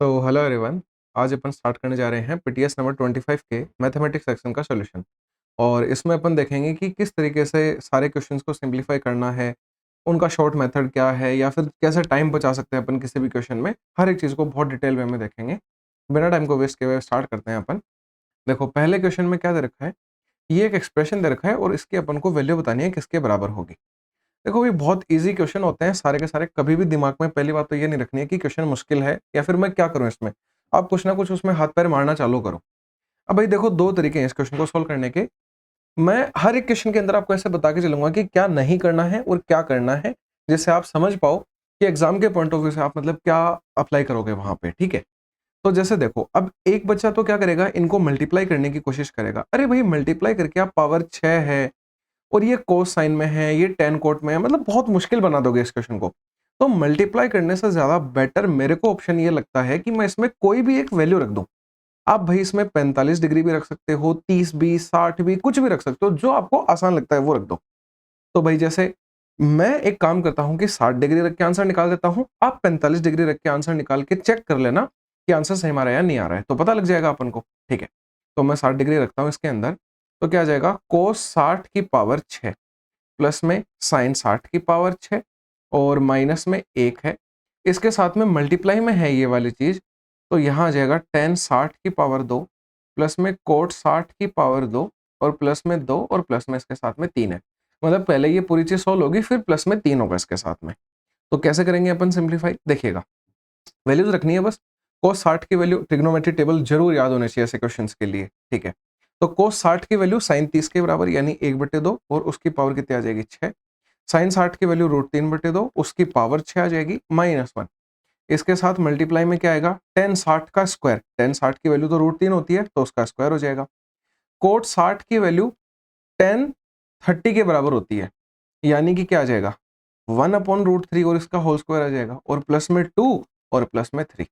Hello everyone. आज अपन start करने जा रहे हैं पीटीएस नंबर 25 के मैथमेटिक्स सेक्शन का सॉल्यूशन। और इसमें अपन देखेंगे कि किस तरीके से सारे क्वेश्चंस को सिंपलीफाई करना है, उनका शॉर्ट मेथड क्या है, या फिर कैसे टाइम बचा सकते हैं अपन किसी भी क्वेश्चन में। हर एक चीज़ को बहुत डिटेल वे में देखेंगे। बिना टाइम को वेस्ट किए हुए स्टार्ट करते हैं अपन। देखो, पहले क्वेश्चन में क्या दे रखा है, ये एक एक्सप्रेशन दे रखा है और इसकी अपन को वैल्यू बतानी है किसके बराबर होगी। देखो, ये बहुत ईज़ी क्वेश्चन होते हैं सारे के सारे। कभी भी दिमाग में पहली बात तो ये नहीं रखनी है कि क्वेश्चन मुश्किल है या फिर मैं क्या करूँ इसमें। आप कुछ ना कुछ उसमें हाथ-पैर मारना चालू करो। अब भाई देखो, 2 तरीके हैं इस क्वेश्चन को सॉल्व करने के। मैं हर एक क्वेश्चन के अंदर आपको ऐसे बता के चलूँगा कि क्या नहीं करना है और क्या करना है, जिससे आप समझ पाओ कि एग्ज़ाम के पॉइंट ऑफ व्यू से आप मतलब क्या अप्लाई करोगे वहाँ पे, ठीक है? तो जैसे देखो, अब एक बच्चा तो क्या करेगा, इनको मल्टीप्लाई करने की कोशिश करेगा। अरे भाई, मल्टीप्लाई करके आप पावर 6 है और ये कोस साइन में है, ये टेन कोट में है, मतलब बहुत मुश्किल बना दोगे इस क्वेश्चन को। तो मल्टीप्लाई करने से ज़्यादा बेटर मेरे को ऑप्शन ये लगता है कि मैं इसमें कोई भी एक वैल्यू रख दूँ। आप भाई इसमें 45 डिग्री भी रख सकते हो, 30 भी, 60 भी, कुछ भी रख सकते हो, जो आपको आसान लगता है वो रख दो। तो भाई जैसे मैं एक काम करता हूँ कि 60 डिग्री रख के आंसर निकाल देता हूँ, आप 45 डिग्री रख के आंसर निकाल के चेक कर लेना कि आंसर सही मारा है या नहीं आ रहा है, तो पता लग जाएगा अपन को, ठीक है? तो मैं 60 डिग्री रखता हूँ इसके अंदर, तो क्या आ जाएगा, कोस 60 की पावर 6 प्लस में साइन 60 की पावर 6 और माइनस में 1 है। इसके साथ में मल्टीप्लाई में है ये वाली चीज़, तो यहाँ आ जाएगा टेन 60 की पावर 2 प्लस में कोट 60 की पावर 2 और प्लस में 2 और प्लस में इसके साथ में 3 है। मतलब पहले ये पूरी चीज़ सॉल्व होगी, फिर प्लस में 3 होगा इसके साथ में। तो कैसे करेंगे अपन सिंप्लीफाई, देखिएगा। वैल्यूज रखनी है बस। कोस 60 की वैल्यू, ट्रिग्नोमेट्री टेबल जरूर याद होने चाहिए ऐसे क्वेश्चंस के लिए, ठीक है? तो कोस 60 की वैल्यू साइन 30 के बराबर यानी 1/2 और उसकी पावर कितनी आ जाएगी, 6। साइन 60 की वैल्यू रूट 3/2, उसकी पावर 6 आ जाएगी, -1। इसके साथ मल्टीप्लाई में क्या आएगा, टेन 60 का स्क्वायर। टेन 60 की वैल्यू तो रूट 3 होती है, तो उसका स्क्वायर हो जाएगा। कोट 60 की वैल्यू टेन 30 के बराबर होती है, यानी कि क्या आ जाएगा, 1/√3 और इसका होल स्क्वायर आ जाएगा, और प्लस में 2 और प्लस में 3।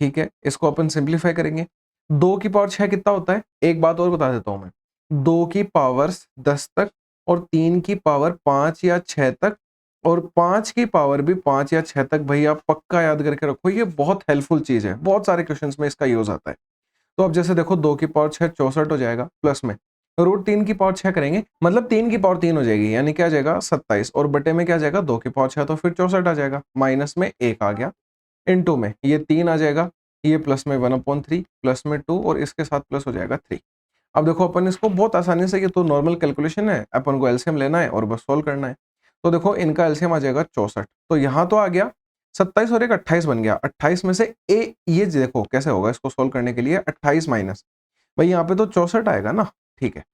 ठीक है, इसको अपन सिंप्लीफाई करेंगे। 2 की पावर 6 कितना होता है, एक बात और बता देता हूं मैं। 2 की पावर 10 तक और 3 की पावर 5 या 6 तक और 5 की पावर भी 5 या 6 तक, भाई आप पक्का याद करके रखो, ये बहुत हेल्पफुल चीज है, बहुत सारे क्वेश्चंस में इसका यूज आता है। तो अब जैसे देखो, 2 की पावर 6 64 हो जाएगा, प्लस में रूट 3 की पावर 6 करेंगे, मतलब 3 की पावर 3 हो जाएगी, यानी क्या आ जाएगा 27, और बटे में क्या आ जाएगा 2 की पावर 6, तो फिर 64 आ जाएगा, माइनस में 1 आ गया, इनटू में ये 3 आ जाएगा, ये प्लस में 1/3 प्लस में 2 और इसके साथ प्लस हो जाएगा 3। अब देखो अपन इसको बहुत आसानी से, ये तो नॉर्मल कैलकुलेशन है, अपन को एलसीएम लेना है और बस सोल्व करना है। तो देखो, इनका एलसीएम आ जाएगा 64, तो यहाँ तो आ गया 27 और एक 28 बन गया। 28 में से ये देखो कैसे होगा इसको सोल्व करने के लिए, 28 माइनस, भाई यहाँ पे तो 64 आएगा ना, ठीक है?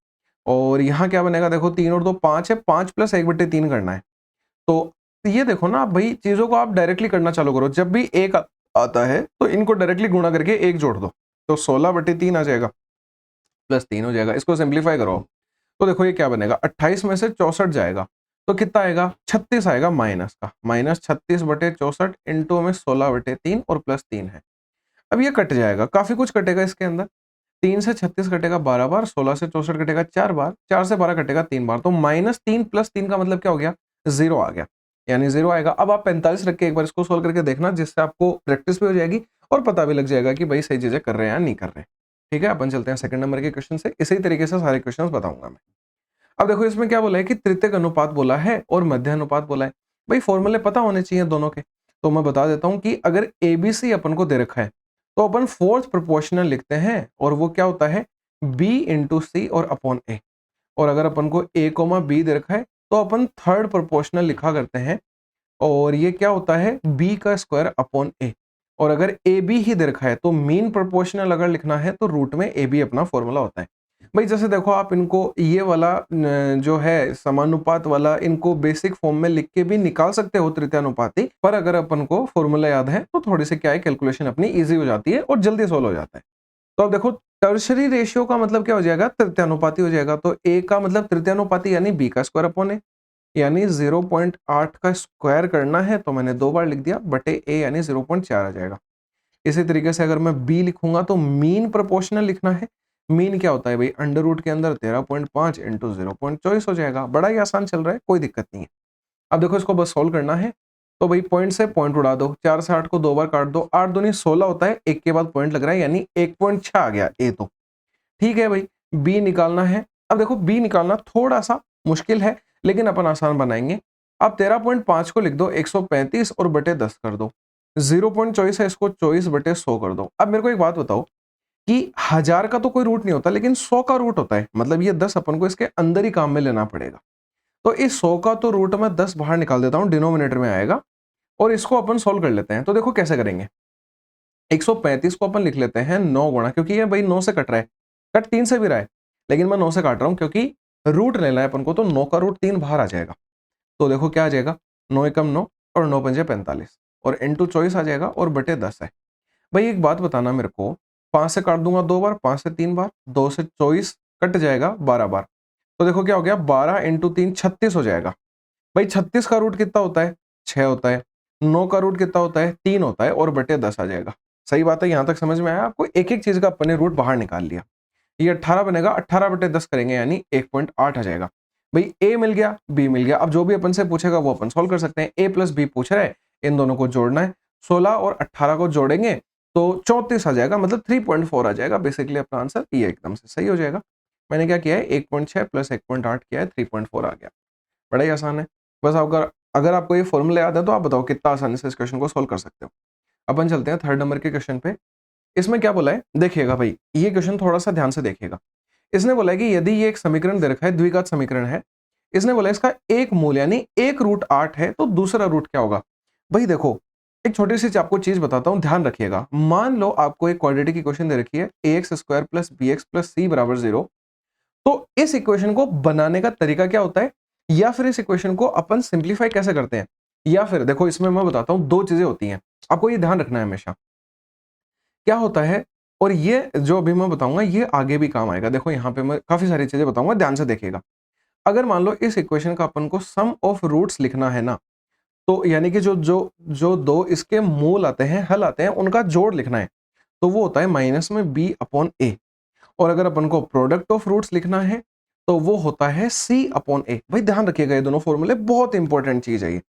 और यहाँ क्या बनेगा, देखो 3 और 2 5 है, 5 प्लस 1/3 करना है। तो ये देखो ना, भाई चीजों को आप डायरेक्टली करना चालू करो। जब भी एक आता है तो इनको डायरेक्टली गुणा करके एक जोड़ दो, तो 16/3 आ जाएगा, प्लस 3 हो जाएगा। इसको सिंप्लीफाई करो, तो देखो ये क्या बनेगा, 28 में से 64 जाएगा तो कितना आएगा, 36 आएगा माइनस का, -36/64 इंटू में 16/3 और प्लस 3 है। अब ये कट जाएगा, काफी कुछ कटेगा इसके अंदर। 3 से 36 कटेगा 12 बार, 16 से 64 कटेगा 4 बार, 4 से 12 कटेगा 3 बार, तो -3 प्लस 3 का मतलब क्या हो गया, 0 आ गया, यानी 0 आएगा। अब आप 45 रख के एक बार इसको सोल्व करके देखना, जिससे आपको प्रैक्टिस भी हो जाएगी और पता भी लग जाएगा कि भाई सही चीजें कर रहे हैं या नहीं कर रहे हैं। ठीक है, अपन चलते हैं सेकंड नंबर के क्वेश्चन से। इसी तरीके से सारे क्वेश्चन बताऊंगा मैं। अब देखो, इसमें क्या बोला है कि तृतीयक अनुपात बोला है और मध्य अनुपात बोला है। भाई फॉर्मूले पता होने चाहिए दोनों के, तो मैं बता देता हूं कि अगर एबीसी अपन को दे रखा है तो अपन फोर्थ प्रोपोर्शनल लिखते हैं, और वो क्या होता है, बी इंटू सी और अपॉन ए। और अगर अपन को ए कोमा बी दे रखा है तो अपन थर्ड प्रोपोर्शनल लिखा करते हैं, और ये क्या होता है, बी का स्क्वायर अपॉन ए। और अगर ए बी ही दे रखा है तो मीन प्रोपोर्शनल अगर लिखना है तो रूट में ए बी अपना फॉर्मूला होता है। भाई जैसे देखो, आप इनको ये वाला जो है समानुपात वाला, इनको बेसिक फॉर्म में लिख के भी निकाल सकते हो तृतीयानुपाती, पर अगर अपन को फॉर्मूला याद है तो थोड़ी सी क्या है, कैलकुलेशन अपनी इजी हो जाती है और जल्दी सोल्व हो जाता है। तो अब देखो, टर्शरी रेशियो का मतलब क्या हो जाएगा, तृतीयानुपाती हो जाएगा। तो ए का मतलब तृतीयानुपाती यानी बी का स्क्वायर अपॉन ए, यानी 0.8 का स्क्वायर करना है तो मैंने 2 बार लिख दिया, बटे ए यानी 0.4 आ जाएगा। इसी तरीके से अगर मैं बी लिखूंगा तो मीन प्रोपोर्शनल लिखना है। मीन क्या होता है भाई, अंडर रूट के अंदर 13.5 इंटू 0.24 हो जाएगा। बड़ा ही आसान चल रहा है, कोई दिक्कत नहीं है। अब देखो, इसको बस सोल्व करना है। तो भाई पॉइंट से पॉइंट उड़ा दो, 4 से 8 को 2 बार काट दो, 8 दूनी 16 होता है, एक के बाद पॉइंट लग रहा है यानी 1.6 आ गया ए तो। ठीक है भाई, बी निकालना है। अब देखो बी निकालना थोड़ा सा मुश्किल है लेकिन अपन आसान बनाएंगे। अब 13.5 को लिख दो 135 और बटे 10 कर दो। 0.24 है, इसको 24 बटे 100 कर दो। अब मेरे को एक बात बताओ कि 1000 का तो कोई रूट नहीं होता लेकिन 100 का रूट होता है, मतलब ये 10 अपन को इसके अंदर ही काम में लेना पड़ेगा। तो इस 100 का तो रूट मैं 10 बाहर निकाल देता हूं, डिनोमिनेटर में आएगा और इसको अपन सोल्व कर लेते हैं। तो देखो कैसे करेंगे, 135 को अपन लिख लेते हैं 9 गुणा, क्योंकि ये भाई 9 से कट रहा है, कट 3 से भी रहा है लेकिन मैं 9 से काट रहा हूं क्योंकि रूट लेना है अपन को, तो 9 का रूट 3 बाहर आ जाएगा। तो देखो क्या आ जाएगा, 9 एकम 9 और 9 पंजे 45 और इंटू 24 आ जाएगा और बटे 10 है। भाई एक बात बताना मेरे को, 5 से काट दूंगा 2 बार, 5 से 3 बार, 2 से 24 कट जाएगा 12 बार। तो देखो क्या हो गया, 12 इंटू 3 36 हो जाएगा। भाई 36 का रूट कितना होता है, 6 होता है। 9 का रूट कितना होता है, 3 होता है और बटे 10 आ जाएगा। सही बात है, यहां तक समझ में आया आपको? एक एक चीज का अपन ने रूट बाहर निकाल लिया। ये 18 बनेगा, 18 बटे 10 करेंगे यानी 1.8 आ जाएगा। भाई ए मिल गया, बी मिल गया। अब जो भी अपन से पूछेगा वो अपन सॉल्व कर सकते हैं। ए प्लस बी पूछ रहा है, इन दोनों को जोड़ना है। 16 और 18 को जोड़ेंगे तो 34 आ जाएगा, मतलब 3.4 आ जाएगा। बेसिकली अपना आंसर ये एकदम से सही हो जाएगा। मैंने क्या किया है, 1.6 प्लस 1.8 किया है, 3.4 आ गया। बड़ा ही आसान है। बस अगर अगर आपको ये फॉर्मूला याद है तो आप बताओ कितना आसानी से इस क्वेश्चन को सोल्व कर सकते हो। अपन चलते हैं थर्ड नंबर के क्वेश्चन पे। इसमें क्या बोला है देखिएगा भाई, ये क्वेश्चन थोड़ा सा ध्यान से देखिएगा। इसने बोला है कि यदि ये एक समीकरण दे रखा है, द्विघात समीकरण है, इसने बोला इसका एक मूल यानी एक रूट 8 है, तो दूसरा रूट क्या होगा। भाई देखो, एक छोटी सी आपको चीज बताता हूं, ध्यान रखिएगा। मान लो आपको एक क्वाड्रेटिक इक्वेशन दे रखी है, ax square plus B X plus C बराबर 0। तो इस इक्वेशन को बनाने का तरीका क्या होता है, या फिर इस इक्वेशन को अपन सिंप्लीफाई कैसे करते हैं, या फिर देखो इसमें मैं बताता हूं दो चीजें होती हैं, आपको ये ध्यान रखना है हमेशा। क्या होता है, और ये जो अभी मैं बताऊंगा ये आगे भी काम आएगा। देखो यहाँ पे मैं काफी सारी चीजें बताऊंगा, ध्यान से देखिएगा। अगर मान लो इस इक्वेशन का अपन को सम ऑफ रूट्स लिखना है ना, तो यानी कि जो जो जो दो इसके मूल आते हैं, हल आते हैं, उनका जोड़ लिखना है, तो वो होता है माइनस में बी अपॉन ए। और अगर अपन को प्रोडक्ट ऑफ रूट्स लिखना है तो वो होता है सी अपॉन ए। भाई ध्यान रखिएगा, ये दोनों फॉर्मूले बहुत इंपॉर्टेंट चीज है ये।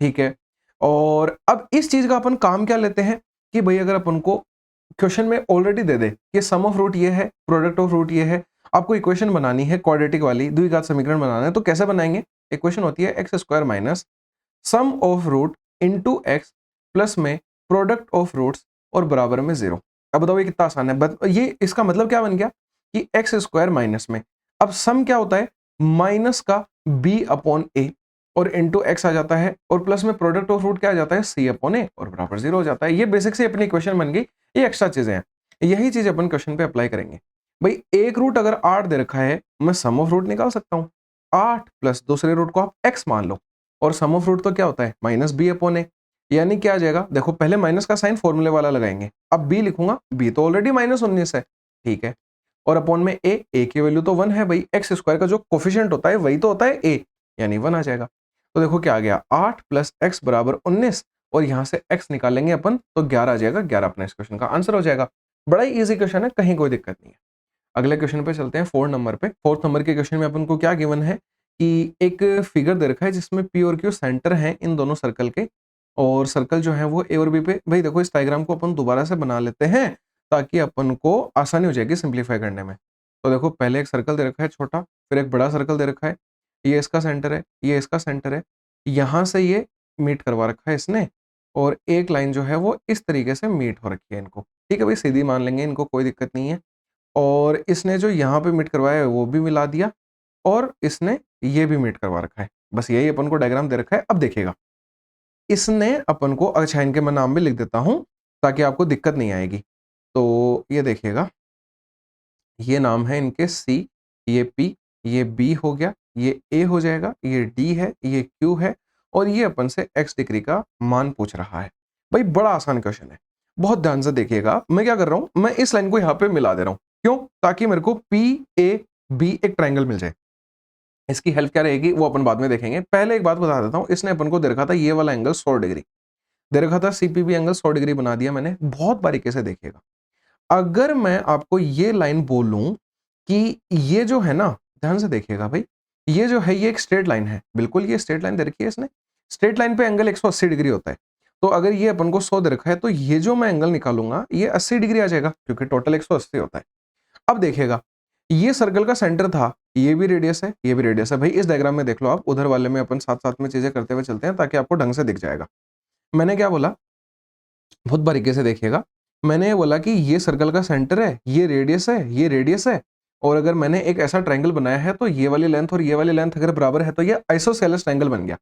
ठीक है, और अब इस चीज का अपन काम क्या लेते हैं कि भाई अगर अपन को क्वेश्चन में ऑलरेडी दे दे कि सम ऑफ रूट ये है, प्रोडक्ट ऑफ रूट ये है, आपको इक्वेशन बनानी है क्वाड्रेटिक वाली, द्विघात समीकरण बनाना है, तो कैसे बनाएंगे। इक्वेशन होती है x square minus sum of root into x plus में प्रोडक्ट ऑफ रूट्स और बराबर में 0। अब बताओ ये कितना आसान है। ये इसका मतलब क्या बन गया कि एक्स स्क्वायर माइनस में, अब सम क्या होता है, माइनस का बी अपॉन ए और इंटू एक्स आ जाता है, और प्लस में प्रोडक्ट ऑफ रूट क्या आ जाता है, सी अपॉन ए और बराबर 0 हो जाता है। ये बेसिक से अपनी इक्वेशन बन गई, ये एक्स्ट्रा चीजें हैं। यही चीज अपन क्वेश्चन पे अप्लाई करेंगे। भाई एक रूट अगर 8 दे रखा है, मैं सम ऑफ रूट निकाल सकता हूँ। 8 प्लस दूसरे रूट को आप एक्स मान लो, और सम ऑफ रूट तो क्या होता है माइनस बी अपॉन ए। यानी क्या आ जाएगा, देखो पहले माइनस का साइन फॉर्मूले वाला लगाएंगे, अब बी लिखूंगा, बी तो ऑलरेडी -19 है। ठीक है, और अपॉन में ए की वैल्यू तो 1 है भाई, एक्स स्क्वायर का जो कोफिशिएंट होता है वही तो होता है ए, यानी 1 आ जाएगा। तो देखो क्या आ गया, 8 प्लस एक्स बराबर 19, और यहां से x निकालेंगे अपन तो 11 आ जाएगा। 11 अपना इस क्वेश्चन का आंसर हो जाएगा। बड़ा ही इजी क्वेश्चन है, कहीं कोई दिक्कत नहीं है। अगले क्वेश्चन पे चलते हैं, फोर्थ नंबर पे। फोर्थ नंबर के क्वेश्चन में अपन को क्या गिवन है कि एक फिगर दे रखा है जिसमें पी और क्यू सेंटर है इन दोनों सर्कल के, और सर्कल जो है वो ए और बी पे। भाई देखो इस डायग्राम को अपन दोबारा से बना लेते हैं ताकि अपन को आसानी हो जाएगी सिंप्लीफाई करने में। तो देखो पहले एक सर्कल दे रखा है छोटा, फिर एक बड़ा सर्कल दे रखा है, ये इसका सेंटर है, ये इसका सेंटर है, यहां से ये मीट करवा रखा है इसने, और एक लाइन जो है वो इस तरीके से मीट हो रखी है इनको। ठीक है भाई, सीधी मान लेंगे इनको, कोई दिक्कत नहीं है। और इसने जो यहाँ पे मीट करवाया है वो भी मिला दिया, और इसने ये भी मीट करवा रखा है। बस यही अपन को डायग्राम दे रखा है। अब देखिएगा, इसने अपन को, अच्छा इनके मैं नाम भी लिख देता हूं ताकि आपको दिक्कत नहीं आएगी। तो ये देखिएगा, ये नाम है इनके सी, ये पी, ये बी हो गया, ये ए हो जाएगा, ये डी है, ये क्यू है, और ये अपन से एक्स डिग्री का मान पूछ रहा है। भाई बड़ा आसान क्वेश्चन है, बहुत ध्यान से देखिएगा। मैं क्या कर रहा हूं, मैं इस लाइन को यहाँ पे मिला दे रहा हूं, क्यों, ताकि मेरे को पी ए बी एक ट्राइंगल मिल जाए। इसकी हेल्प क्या रहेगी वो अपन बाद में देखेंगे। पहले एक बात बता देता हूं, इसने अपन को दे रखा था ये वाला एंगल 100 डिग्री दे रखा था, सीपीबी एंगल 100 डिग्री बना दिया मैंने। बहुत बारीकी से देखिएगा, अगर मैं आपको ये लाइन बोलूं कि ये जो है ना, ध्यान से देखिएगा भाई, ये जो है ये एक स्ट्रेट लाइन है, बिल्कुल ये स्ट्रेट लाइन दे रखी है इसने, स्ट्रेट लाइन पे एंगल 180 डिग्री होता है। तो अगर ये अपन को 100 दे रखा है तो ये जो मैं एंगल निकालूंगा ये 80 डिग्री आ जाएगा, क्योंकि टोटल 180 होता है। अब देखिएगा, ये सर्कल का सेंटर था, ये भी रेडियस है, ये भी रेडियस है। भाई इस डायग्राम में देख लो आप, उधर वाले में अपन साथ साथ में चीजें करते हुए चलते हैं ताकि आपको ढंग से दिख जाएगा। मैंने क्या बोला, बहुत बारीकी से देखिएगा। मैंने ये बोला कि ये सर्कल का सेंटर है, ये रेडियस है, ये रेडियस है, और अगर मैंने एक ऐसा ट्रायंगल बनाया है तो ये वाली लेंथ और ये वाली लेंथ अगर बराबर है तो ये आइसोसेलेस ट्रायंगल बन गया,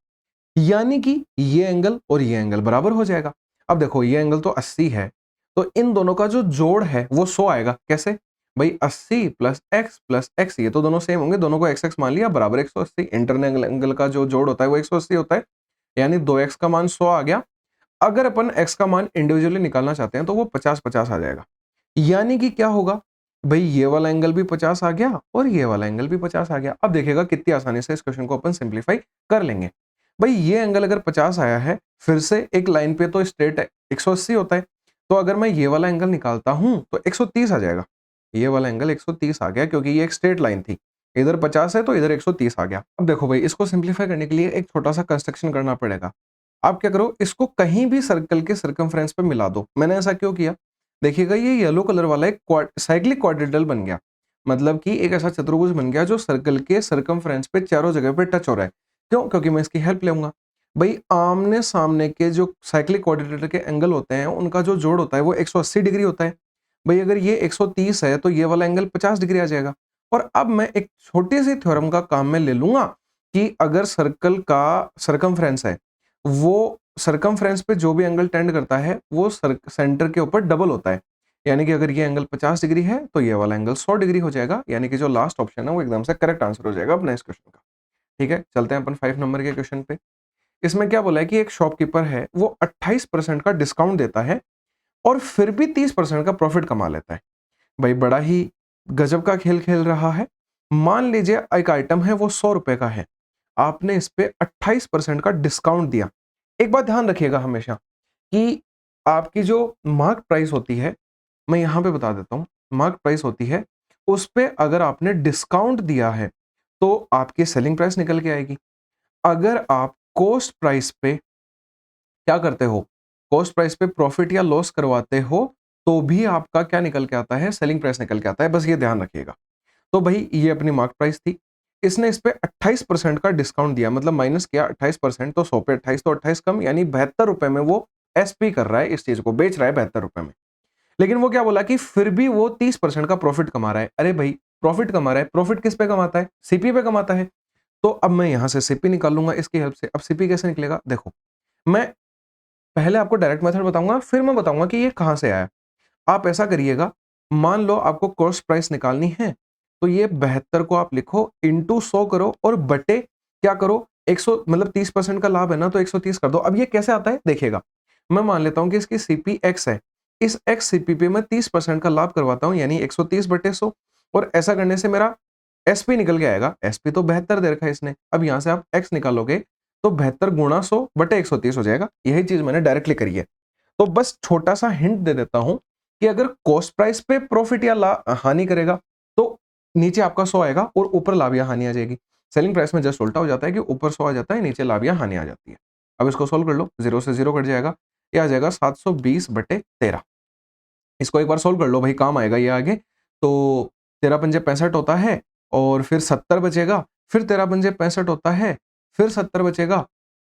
यानी कि ये एंगल और ये एंगल बराबर हो जाएगा। अब देखो ये एंगल तो 80 है, तो इन दोनों का जो जोड़ है वो 100 आएगा। कैसे भाई, 80 प्लस एक्स, ये तो दोनों सेम होंगे, दोनों को एक्स एक्स मान लिया, बराबर 180। इंटरनल एंगल का जो जोड़ होता है वो 180 होता है, यानी 2x का मान 100 आ गया। अगर अपन x का मान इंडिविजुअली निकालना चाहते हैं तो वो 50-50 आ जाएगा, यानी कि क्या होगा भाई, ये वाला एंगल भी 50 आ गया और ये वाला एंगल भी 50 आ गया। अब देखिएगा कितनी आसानी से इस क्वेश्चन को अपन सिंप्लीफाई कर लेंगे। भाई ये एंगल अगर 50 आया है, फिर से एक लाइन पे तो स्ट्रेट 180 होता है, तो अगर मैं ये वाला एंगल निकालता हूं तो 130 आ जाएगा। ये वाला एंगल 130 आ गया क्योंकि ये एक स्ट्रेट लाइन थी, इधर 50 है तो इधर 130 आ गया। अब देखो भाई, इसको सिंप्लीफाई करने के लिए एक छोटा सा कंस्ट्रक्शन करना पड़ेगा। आप क्या करो, इसको कहीं भी सर्कल के सर्कमफ्रेंस पे मिला दो। मैंने ऐसा क्यों किया, देखिएगा ये येलो कलर वाला एक साइक्लिक क्वाड्रेटल बन गया, मतलब कि एक ऐसा चतुर्भुज बन गया जो सर्कल के सर्कमफ्रेंस पे चारों जगह पे टच हो रहा है। क्यों, क्योंकि मैं इसकी हेल्प लूंगा। भाई आमने सामने के जो साइक्लिक क्वाड्रेटल के एंगल होते हैं उनका जो जोड़ होता है वो 180 डिग्री होता है। भाई अगर ये 130 है तो ये वाला एंगल 50 डिग्री आ जाएगा। और अब मैं एक छोटी सी थ्योरम का काम में ले लूंगा कि अगर सर्कल का सर्कमफ्रेंस है, वो सर्कमफ्रेंस पे जो भी एंगल टेंड करता है वो सेंटर के ऊपर डबल होता है, यानी कि अगर ये एंगल 50 डिग्री है तो ये वाला एंगल 100 डिग्री हो जाएगा, यानी कि जो लास्ट ऑप्शन है वो एकदम से करेक्ट आंसर हो जाएगा अपने इस क्वेश्चन का। ठीक है, चलते हैं अपन 5 नंबर के क्वेश्चन पे। इसमें क्या बोला है कि एक शॉपकीपर है, वो 28% का डिस्काउंट देता है और फिर भी 30% का प्रॉफिट कमा लेता है। भाई बड़ा ही गजब का खेल खेल रहा है। मान लीजिए एक आइटम है वो 100 रुपए का है, आपने इस पे 28% का डिस्काउंट दिया। एक बात ध्यान रखिएगा हमेशा कि आपकी जो मार्क प्राइस होती है, मैं यहां पे बता देता हूं, मार्क प्राइस होती है, उस पे अगर आपने डिस्काउंट दिया है तो आपकी सेलिंग प्राइस निकल के आएगी। अगर आप कॉस्ट प्राइस पे क्या करते हो, कॉस्ट प्राइस पे प्रॉफिट या लॉस करवाते हो, तो भी आपका क्या निकल के आता है, सेलिंग प्राइस निकल के आता है। बस ये ध्यान रखिएगा। तो भाई ये अपनी मार्क प्राइस थी, इसने इस पे 28% का डिस्काउंट दिया, मतलब माइनस किया 28%, तो 100 पे 28 तो 28 कम, यानी 72 रुपए में वो एसपी कर रहा है, इस चीज को बेच रहा है 72 रुपए में। लेकिन वो क्या बोला कि फिर भी वो 30% का प्रॉफिट कमा रहा है। अरे भाई प्रॉफिट कमा रहा है, प्रॉफिट किस पे कमाता है, सीपी पे कमाता है। तो अब मैं यहां से सीपी निकाल लूंगा इसकी हेल्प से। अब सीपी कैसे निकलेगा, देखो मैं पहले आपको डायरेक्ट मेथड बताऊंगा, फिर मैं बताऊंगा कि ये कहां से आया। आप ऐसा करिएगा, मान लो आपको कॉस्ट प्राइस निकालनी है, तो ये 72 को आप लिखो, इंटू 100 करो और बटे क्या करो, 100, मतलब 30% का लाभ है ना, तो 130 कर दो। अब ये कैसे आता है देखिएगा, मैं मान लेता हूं कि इसकी सीपी एक्स है, इस एक्स सीपी पे मैं 30% का लाभ करवाता हूं, यानी 130 बटे 100, और ऐसा करने से मेरा एसपी निकल के आएगा। एसपी तो 72 दे रखा है इसने, अब यहां से आप एक्स निकालोगे तो 72 गुणा 100 बटे 130 हो जाएगा। यही चीज मैंने डायरेक्टली करी है। तो बस छोटा सा हिंट दे देता हूं कि अगर कॉस्ट प्राइस पे प्रॉफिट या हानि करेगा तो नीचे आपका 100 आएगा और ऊपर लाभ या हानि आ जाएगी। सेलिंग प्राइस में जस्ट उल्टा हो जाता है कि ऊपर 100 आ जाता है, नीचे लाभ या हानि आ जाती है। अब इसको सोल्व कर लो, 0 से 0 कट जाएगा, ये आ जाएगा 720 बटे 13। इसको एक बार सोल्व कर लो भाई, काम आएगा ये आगे। तो 13 पंजे 65 होता है, और फिर 70 बचेगा, फिर 13 पंजे 65 होता है, फिर 70 बचेगा,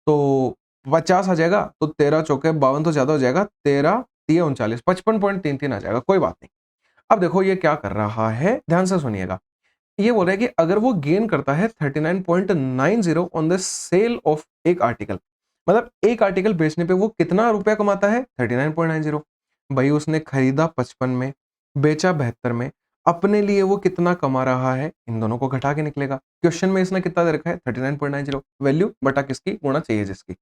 तो 50 आ जाएगा, तो 13 चौके 52 तो ज्यादा हो जाएगा, 13 3 39, 55.33 आ जाएगा। कोई बात नहीं। अब देखो ये क्या कर रहा है, ध्यान से सुनिएगा। ये बोल रहा है कि अगर वो गेन करता है 39.90 ऑन द सेल ऑफ एक आर्टिकल, मतलब एक आर्टिकल बेचने पे वो कितना रुपया कमाता है, 39.90। भाई उसने खरीदा 55 में, बेचा 72 में, अपने लिए वो कितना कमा रहा है, इन दोनों को घटा के निकलेगा। क्वेश्चन में इसने कितना दे रखा है, 39.90, वैल्यू बटा किसकी, गुणा चाहिए जिसकी।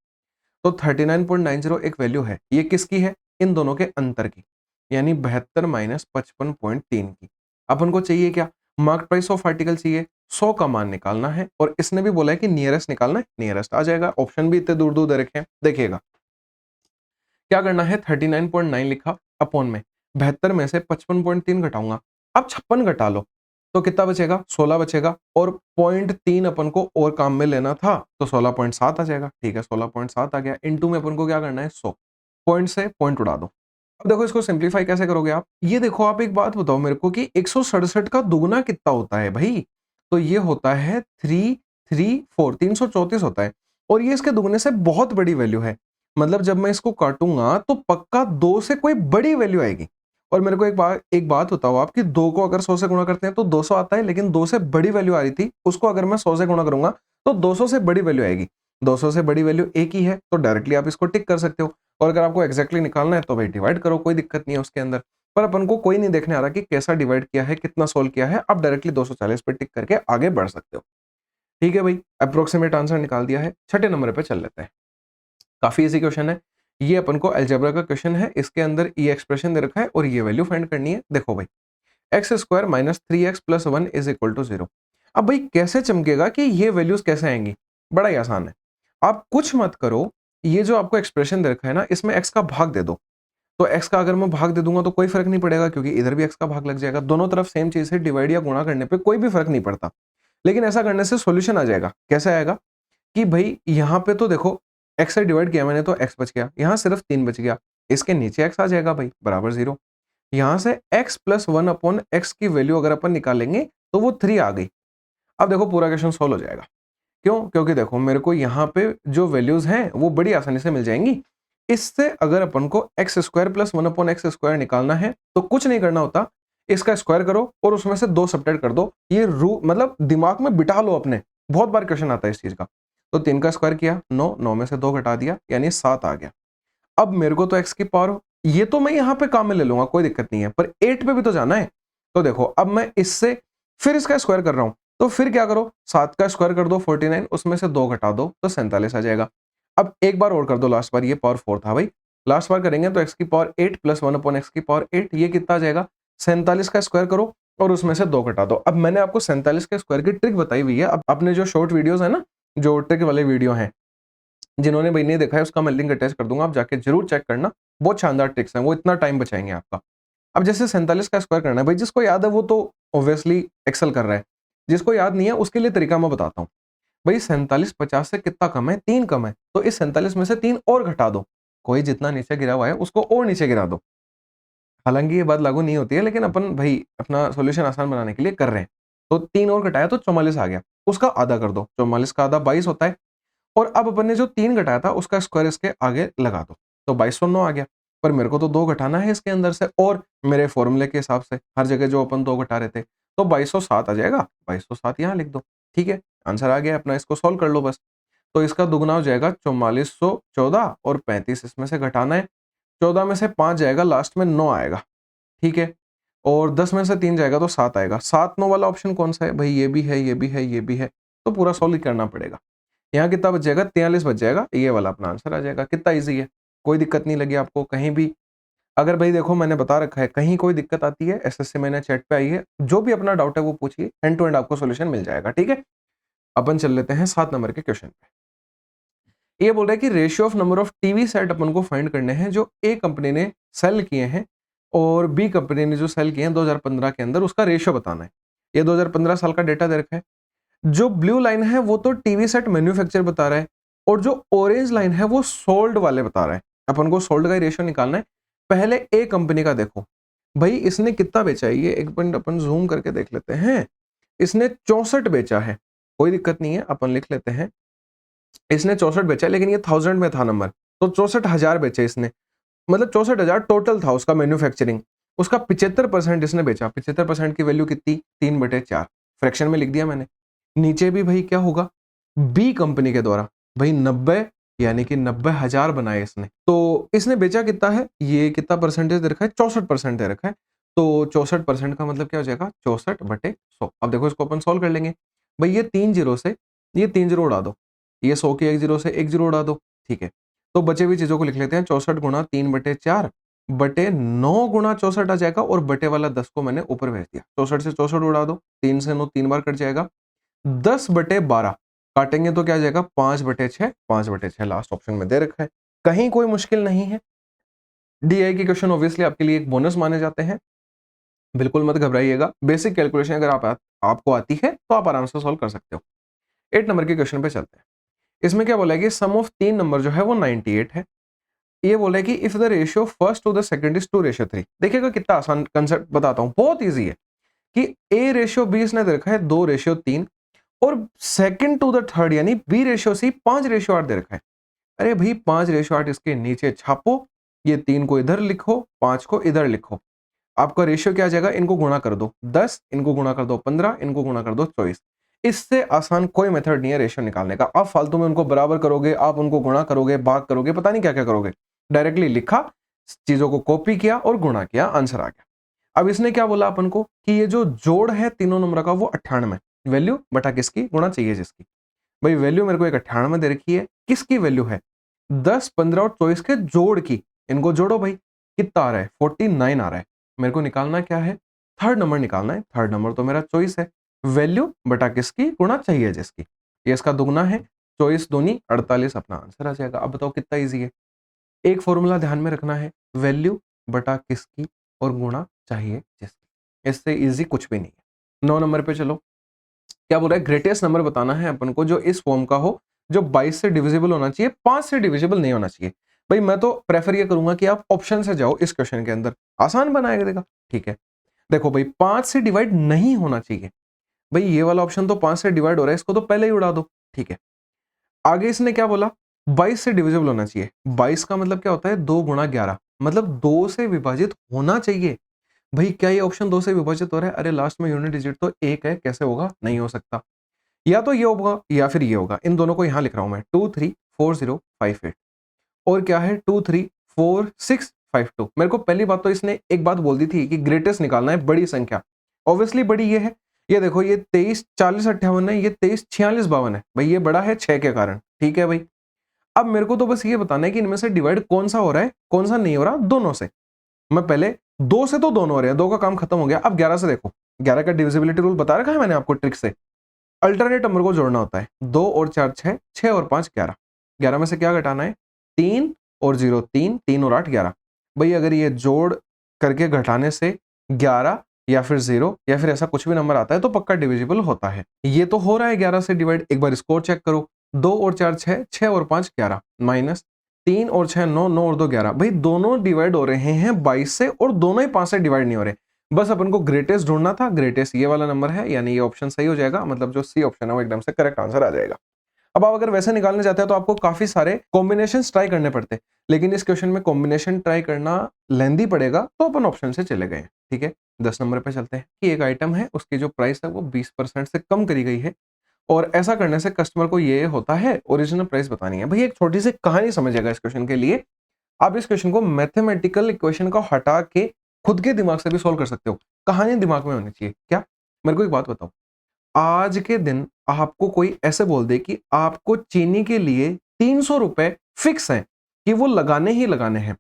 तो 39.90 एक वैल्यू है, ये किसकी है, इन दोनों के अंतर की, यानी 72 माइनस 55.3 की। अपन को चाहिए क्या, मार्क प्राइस ऑफ आर्टिकल चाहिए, 100 का मान निकालना है, और इसने भी बोला है कि नियरेस्ट निकालना है, नियरेस्ट आ जाएगा। ऑप्शन भी इतने दूर दूर दे रखे हैं, देखिएगा क्या करना है, 39.9 लिखा अपॉन में 72 में से 55.3 घटाऊंगा। अब 56 घटा लो, तो कितना बचेगा, 16 बचेगा, और 0.3 अपन को और काम में लेना था तो 16.7 आ जाएगा। ठीक है, 16.7 आ गया। इनटू में अपन को क्या करना है, 100, पॉइंट से पॉइंट उड़ा दो। अब देखो इसको सिंप्लीफाई कैसे करोगे आप, ये देखो आप एक बात बताओ मेरे को कि 167 का दुगना कितना होता है भाई, तो ये होता है 334, 334 होता है, और ये इसके दुगने से बहुत बड़ी वैल्यू है। मतलब जब मैं इसको काटूंगा तो पक्का 2 से कोई बड़ी वैल्यू आएगी। और मेरे को एक बात बताओ आप कि 2 को अगर 100 से गुणा करते हैं तो 200 आता है, लेकिन 2 से बड़ी वैल्यू आ रही थी, उसको अगर मैं 100 से गुणा करूंगा तो 200 से बड़ी वैल्यू आएगी। 200 से बड़ी वैल्यू एक ही है, तो डायरेक्टली आप इसको टिक कर सकते हो। और अगर आपको एक्जैक्टली निकालना है तो भाई डिवाइड करो, कोई दिक्कत नहीं है उसके अंदर। पर अपन को कोई नहीं देखने आ रहा कि कैसा डिवाइड किया है, कितना सोल्व किया है, आप डायरेक्टली 240 पे टिक करके आगे बढ़ सकते हो। ठीक है भाई, अप्रोक्सीमेट आंसर निकाल दिया है। छठे नंबर पे चल लेते हैं। काफी इजी क्वेश्चन है ये, अपन को अलजेब्रा का क्वेश्चन है। इसके अंदर ये एक्सप्रेशन दे रखा है और ये वैल्यू फाइंड करनी है। देखो भाई, x square minus 3x plus 1 is equal to 0। अब भाई कैसे चमकेगा कि ये वैल्यूज कैसे आएंगी, बड़ा ही आसान है। आप कुछ मत करो, ये जो आपको एक्सप्रेशन दे रखा है ना, इसमें x का भाग दे दो। तो x का अगर मैं भाग दे दूंगा तो कोई फर्क नहीं पड़ेगा, क्योंकि इधर भी x का भाग लग जाएगा। दोनों तरफ सेम चीज है, डिवाइड या गुणा करने पे कोई भी फर्क नहीं पड़ता। लेकिन ऐसा करने से सॉल्यूशन आ जाएगा। कैसे आएगा कि भाई यहाँ पे तो देखो x से डिवाइड किया मैंने तो x बच गया, यहाँ सिर्फ 3 बच गया, इसके नीचे x आ जाएगा भाई बराबर 0। यहाँ से x प्लस 1 अपॉन एक्स की वैल्यू अगर अपन निकालेंगे तो वो 3 आ गई। अब देखो पूरा क्वेश्चन सोल्व हो जाएगा। क्यों, क्योंकि देखो मेरे को यहाँ पे जो वैल्यूज हैं वो बड़ी आसानी से मिल जाएंगी। इससे अगर अपन को x square plus 1 upon x square निकालना है तो कुछ नहीं करना होता, इसका स्क्वायर करो और उसमें से 2 सब्ट्रैक्ट कर दो। ये रू मतलब दिमाग में बिठा लो अपने, बहुत बार क्वेश्चन आता है इस चीज का। तो 3 का स्क्वायर किया 9, 9 में से 2 घटा दिया यानी 7 आ गया। अब मेरे को तो एक्स की पावर, ये तो मैं यहाँ पे काम में ले लूंगा, कोई दिक्कत नहीं है, पर 8 पे भी तो जाना है। तो देखो अब मैं इससे फिर इसका स्क्वायर कर रहा हूं, तो फिर क्या करो, 7 का स्क्वायर कर दो 49, उसमें से 2 घटा दो तो 47 आ जाएगा। अब एक बार और कर दो, लास्ट बार ये पावर 4 था भाई, लास्ट बार करेंगे तो एक्स की पावर 8 प्लस 1 अपॉन एक्स की पावर 8, ये कितना आ जाएगा, 47 का स्क्वायर करो और उसमें से 2 घटा दो। अब मैंने आपको 47 के स्क्वायर की ट्रिक बताई हुई है। अब अपने जो शॉर्ट वीडियोस है ना, जो ट्रिक वाले वीडियो हैं, जिन्होंने भाई नहीं देखा है उसका मैं लिंक अटैच कर दूंगा, आप जाके जरूर चेक करना। बहुत शानदार ट्रिक्स हैं, वो इतना टाइम बचाएंगे आपका। अब जैसे 47 का स्क्वायर करना है भाई, जिसको याद है वो तो ऑब्वियसली एक्सेल कर रहा है, जिसको याद नहीं है उसके लिए तरीका मैं बताता हूँ। भाई 47 50 से कितना कम है, 3 कम है, तो इस 47 में से 3 और घटा दो, कोई जितना नीचे गिरा हुआ है उसको और नीचे गिरा दो। हालांकि ये बात लागू नहीं होती है, लेकिन अपन भाई अपना सोल्यूशन आसान बनाने के लिए कर रहे हैं। तो 3 और घटाया तो 44 आ गया, उसका आधा कर दो, 44 का आधा 22 होता है। और अब अपन ने जो 3 घटाया था उसका स्क्वायर इसके आगे लगा दो, तो 2209 आ गया। पर मेरे को तो 2 घटाना है इसके अंदर से, और मेरे फॉर्मूले के हिसाब से हर जगह जो अपन 2 घटा रहे थे, तो 2207 आ जाएगा। 2207 यहाँ लिख दो, ठीक है, आंसर आ गया अपना। इसको सॉल्व कर लो बस। तो इसका दुगना हो जाएगा 4414, और 35 इसमें से घटाना है। 14 में से 5 जाएगा, लास्ट में 9 आएगा, ठीक है। और 10 में से 3 जाएगा तो 7 आएगा। 7 9 वाला ऑप्शन कौन सा है भाई, ये भी है, ये भी है, ये भी है, तो पूरा सॉल्व करना पड़ेगा। यहाँ कितना बच जाएगा, 43 बच जाएगा, ये वाला अपना आंसर आ जाएगा। कितना इजी है, कोई दिक्कत नहीं लगी आपको कहीं भी। अगर भाई देखो मैंने बता रखा है, कहीं कोई दिक्कत आती है एसएससी मैंने चैट पे आई है, जो भी अपना डाउट है वो पूछिए, एंड टू एंड आपको सोल्यूशन मिल जाएगा, ठीक है। अपन चल लेते हैं 7 नंबर के क्वेश्चन पे। ये बोल रहा है कि ratio of number of TV set अपन को फाइंड करने हैं जो ए कंपनी ने सेल किए हैं और बी कंपनी ने जो सेल किए हैं 2015 के अंदर, उसका रेशियो बताना है। ये 2015 साल का डेटा दे रखा है। जो ब्लू लाइन है वो तो टीवी सेट मैन्युफैक्चर बता रहा है, और जो ऑरेंज लाइन है वो सोल्ड वाले बता रहा है। अपन को सोल्ड का रेशियो निकालना है। पहले ए कंपनी का देखो भाई, इसने कितना बेचा है, ये एक मिनट अपन जूम करके देख लेते हैं। इसने 64 बेचा है, कोई दिक्कत नहीं है, अपन लिख लेते हैं। इसने 64 बेचा, लेकिन ये 1000 में था नंबर, तो 64,000 बेचे इसने, मतलब 64,000 टोटल था उसका मैन्युफैक्चरिंग। उसका 75% इसने बेचा। 75% की वैल्यू कितनी, 3/4, फ्रैक्शन में लिख दिया मैंने। नीचे भी भाई क्या होगा, बी कंपनी के द्वारा भाई 90, यानी कि 90,000 बनाए इसने। तो इसने बेचा कितना है, ये कितना परसेंटेज दे रखा है, 64% दे रखा है। तो 64% का मतलब क्या हो जाएगा, 64/100। अब देखो इसको अपन सॉल्व कर लेंगे। भाई ये 3 जीरो से ये 3 जीरो उड़ा दो, ये 100 के 1 जीरो से 1 जीरो उड़ा दो, ठीक है। तो बचे हुई चीजों को लिख लेते हैं। 64 गुणा 3/4 बटे 9 गुणा 64 आ जाएगा, और बटे वाला 10 को मैंने ऊपर भेज दिया। 64 से 64 उड़ा दो, 3 से 9 3 बार कट जाएगा। 10/12 काटेंगे तो क्या आ जाएगा, 5/6, 5/6 लास्ट ऑप्शन में दे रखा है। कहीं कोई मुश्किल नहीं है। डीआई के क्वेश्चन ऑब्वियसली आपके लिए एक बोनस माने जाते हैं। बिल्कुल मत घबराइएगा, बेसिक कैलकुलेशन अगर आपको आती है तो आप आराम से सॉल्व कर सकते हो। 8 नंबर के क्वेश्चन पे चलते हैं। इसमें क्या बोला है कि सम ऑफ 3 नंबर जो है वो 98 है। ये बोला है कि if the ratio first to the second is 2:3। देखिएगा कितना आसान कंसेप्ट बताता हूं, बहुत इजी है कि A/B इसने दे रखा है 2:3 और सेकंड टू द थर्ड यानी B/C 5:8 दे रखा है। अरे भाई 5:8 इसके नीचे छापो, ये 3 को इधर लिखो, 5 को इधर लिखो। आपका रेशियो क्या आ जाएगा, इनको गुणा कर दो 10, इनको गुणा कर दो 15, इनको गुणा कर दो 24। इससे आसान कोई मेथड नहीं है रेशियो निकालने का। आप फालतू में उनको बराबर करोगे, आप उनको गुणा करोगे, भाग करोगे, पता नहीं क्या क्या करोगे। डायरेक्टली लिखा, चीजों को कॉपी किया और गुणा किया, आंसर आ गया। अब इसने क्या बोला अपन को कि ये जो जोड़ है तीनों नंबर का वो 98, वैल्यू बटा किसकी, गुणा चाहिए जिसकी। भाई वैल्यू मेरे को एक 98 दे रखी है, किसकी वैल्यू है, 10, 15 और 24 के जोड़ की। इनको जोड़ो भाई, कितना आ रहा है, 49 आ रहा है। मेरे को निकालना क्या है, थर्ड नंबर निकालना है। थर्ड नंबर तो मेरा 24 है, वैल्यू बटा किसकी, गुणा चाहिए जिसकी। ये इसका दुगना है, 24 दूनी 48, अपना आंसर आ जाएगा। अब बताओ कितना इजी है। एक फॉर्मूला ध्यान में रखना है, वैल्यू बटा किसकी और गुणा चाहिए जिसकी। इससे इजी कुछ भी नहीं है। 9 नंबर पे चलो, क्या बोल रहा है, ग्रेटेस्ट नंबर बताना है अपन को जो इस फॉर्म का हो, जो 22 से डिविजिबल होना चाहिए, 5 से डिविजिबल नहीं होना चाहिए। भाई मैं तो प्रेफर ये करूंगा कि आप ऑप्शन से जाओ इस क्वेश्चन के अंदर, आसान बनाएगा देगा। ठीक है, देखो भाई 5 से डिवाइड नहीं होना चाहिए। भाई ये वाला ऑप्शन तो 5 से डिवाइड हो रहा है, इसको तो पहले ही उड़ा दो। ठीक है, आगे इसने क्या बोला, 22 से डिविजिबल होना चाहिए। 22 का मतलब क्या होता है, 2 गुणा 11, मतलब 2 से विभाजित होना चाहिए। भाई क्या ये ऑप्शन 2 से विभाजित हो रहा है, अरे लास्ट में यूनिट डिजिट तो 1 है, कैसे होगा, नहीं हो सकता। या तो ये होगा या फिर ये होगा, इन दोनों को यहां लिख रहा हूं मैं, 234058 और क्या है 234652। मेरे को पहली बात तो इसने एक बात बोल दी थी कि ग्रेटेस्ट निकालना है, बड़ी संख्या। ऑब्वियसली बड़ी ये है, ये देखो ये 234058 है, ये 234652 है। भाई ये बड़ा है 6 के कारण। ठीक है भाई, अब मेरे को तो बस ये बताना है कि इनमें से डिवाइड कौन सा हो रहा है, कौन सा नहीं हो रहा, दोनों से। मैं पहले 2 से तो दोनों हो रहे हैं, 2 का काम खत्म हो गया। अब 11 से देखो, 11 का डिविजिबिलिटी रूल बता रखा है मैंने आपको ट्रिक से। अल्टरनेट नंबर को जोड़ना होता है, 2 और 4 6, 6 और 5 11। 11 में से क्या घटाना है, 3 और 0 3, 3 और 8 11। भाई अगर ये जोड़ करके घटाने से 11 या फिर 0 या फिर ऐसा कुछ भी नंबर आता है तो पक्का डिविजिबल होता है। ये तो हो रहा है 11 से डिवाइड, एक बार स्कोर चेक करो, 2 और 4 6, 6 और 5 11, माइनस 3 और 6 9, 9 और 2 11। भाई दोनों डिवाइड हो रहे हैं 22 से और दोनों ही 5 से डिवाइड नहीं हो रहे। बस अपन को ग्रेटेस्ट ढूंढना था, ग्रेटेस्ट ये वाला नंबर है, यानी ये ऑप्शन सही हो जाएगा, मतलब जो सी ऑप्शन है वो एकदम से करेक्ट आंसर आ जाएगा। अब आप अगर वैसे निकालने जाते हैं तो आपको काफी सारे कॉम्बिनेशंस ट्राई करने पड़ते हैं, लेकिन इस क्वेश्चन में कॉम्बिनेशन ट्राई करना लेंदी पड़ेगा, तो अपन ऑप्शन से चले गए हैं। ठीक है, 10 नंबर पे चलते हैं कि एक आइटम है, उसकी जो प्राइस है वो 20% से कम करी गई है और ऐसा करने से कस्टमर को ये होता है ओरिजिनल प्राइस बतानी है। भाई एक छोटी सी कहानी समझिएगा इस क्वेश्चन के लिए। आप इस क्वेश्चन को मैथमेटिकल इक्वेशन का हटा के खुद के दिमाग से भी सॉल्व कर सकते हो, कहानी दिमाग में होनी चाहिए। क्या, मेरे को एक बात बताओ, आज के दिन आपको कोई ऐसे बोल दे कि आपको चीनी के लिए 300 रुपए फिक्स है कि वो लगाने ही लगाने हैं।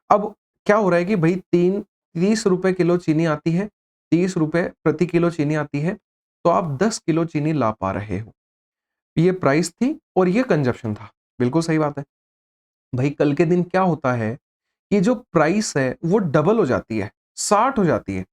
अब क्या हो रहा है कि भाई 30 रुपए किलो चीनी आती है, 30 रुपए प्रति किलो चीनी आती है, तो आप 10 किलो चीनी ला पा रहे हो। ये प्राइस थी और ये कंजप्शन था, बिल्कुल सही बात है। भाई कल के दिन क्या होता है कि जो प्राइस है वो डबल हो जाती है, 60 हो जाती है।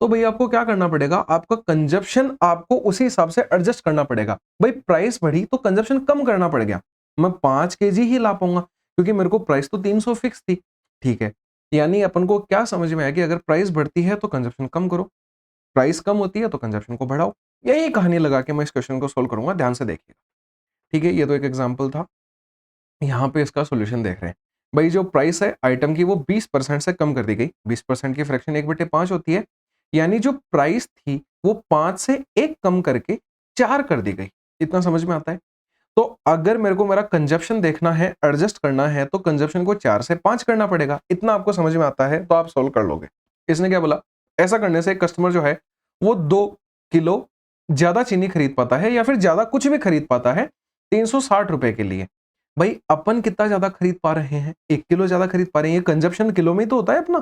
तो भाई आपको क्या करना पड़ेगा, आपका कंजप्शन आपको उसी हिसाब से एडजस्ट करना पड़ेगा। भाई प्राइस बढ़ी तो कंजप्शन कम करना पड़ गया, मैं 5 केजी ही ला पाऊंगा क्योंकि मेरे को प्राइस तो 300 फिक्स थी। ठीक है, यानी अपन को क्या समझ में आया कि अगर प्राइस बढ़ती है तो कंजप्शन कम करो, प्राइस कम होती है तो कंजप्शन को बढ़ाओ। यही कहानी लगा के मैं इस क्वेश्चन को सोल्व करूंगा, ध्यान से देखिएगा। ठीक है, ये तो एक एग्जाम्पल था, यहाँ पे इसका सोल्यूशन देख रहे हैं। भाई जो प्राइस है आइटम की वो 20% से कम कर दी गई, 20% की फ्रैक्शन 1/5 होती है, यानी जो प्राइस थी वो 5 से 1 कम करके 4 कर दी गई। इतना समझ में आता है। तो अगर मेरे को मेरा कंजप्शन देखना है, एडजस्ट करना है, तो कंजप्शन को 4 से 5 करना पड़ेगा। इतना आपको समझ में आता है तो आप सोल्व कर लोगे। इसने क्या बोला, ऐसा करने से कस्टमर जो है वो 2 किलो ज्यादा चीनी खरीद पाता है या फिर ज्यादा कुछ भी खरीद पाता है 360 रुपए के लिए। भाई अपन कितना ज्यादा खरीद पा रहे हैं, 1 किलो ज्यादा खरीद पा रहे हैं। ये कंजप्शन किलो में ही तो होता है अपना,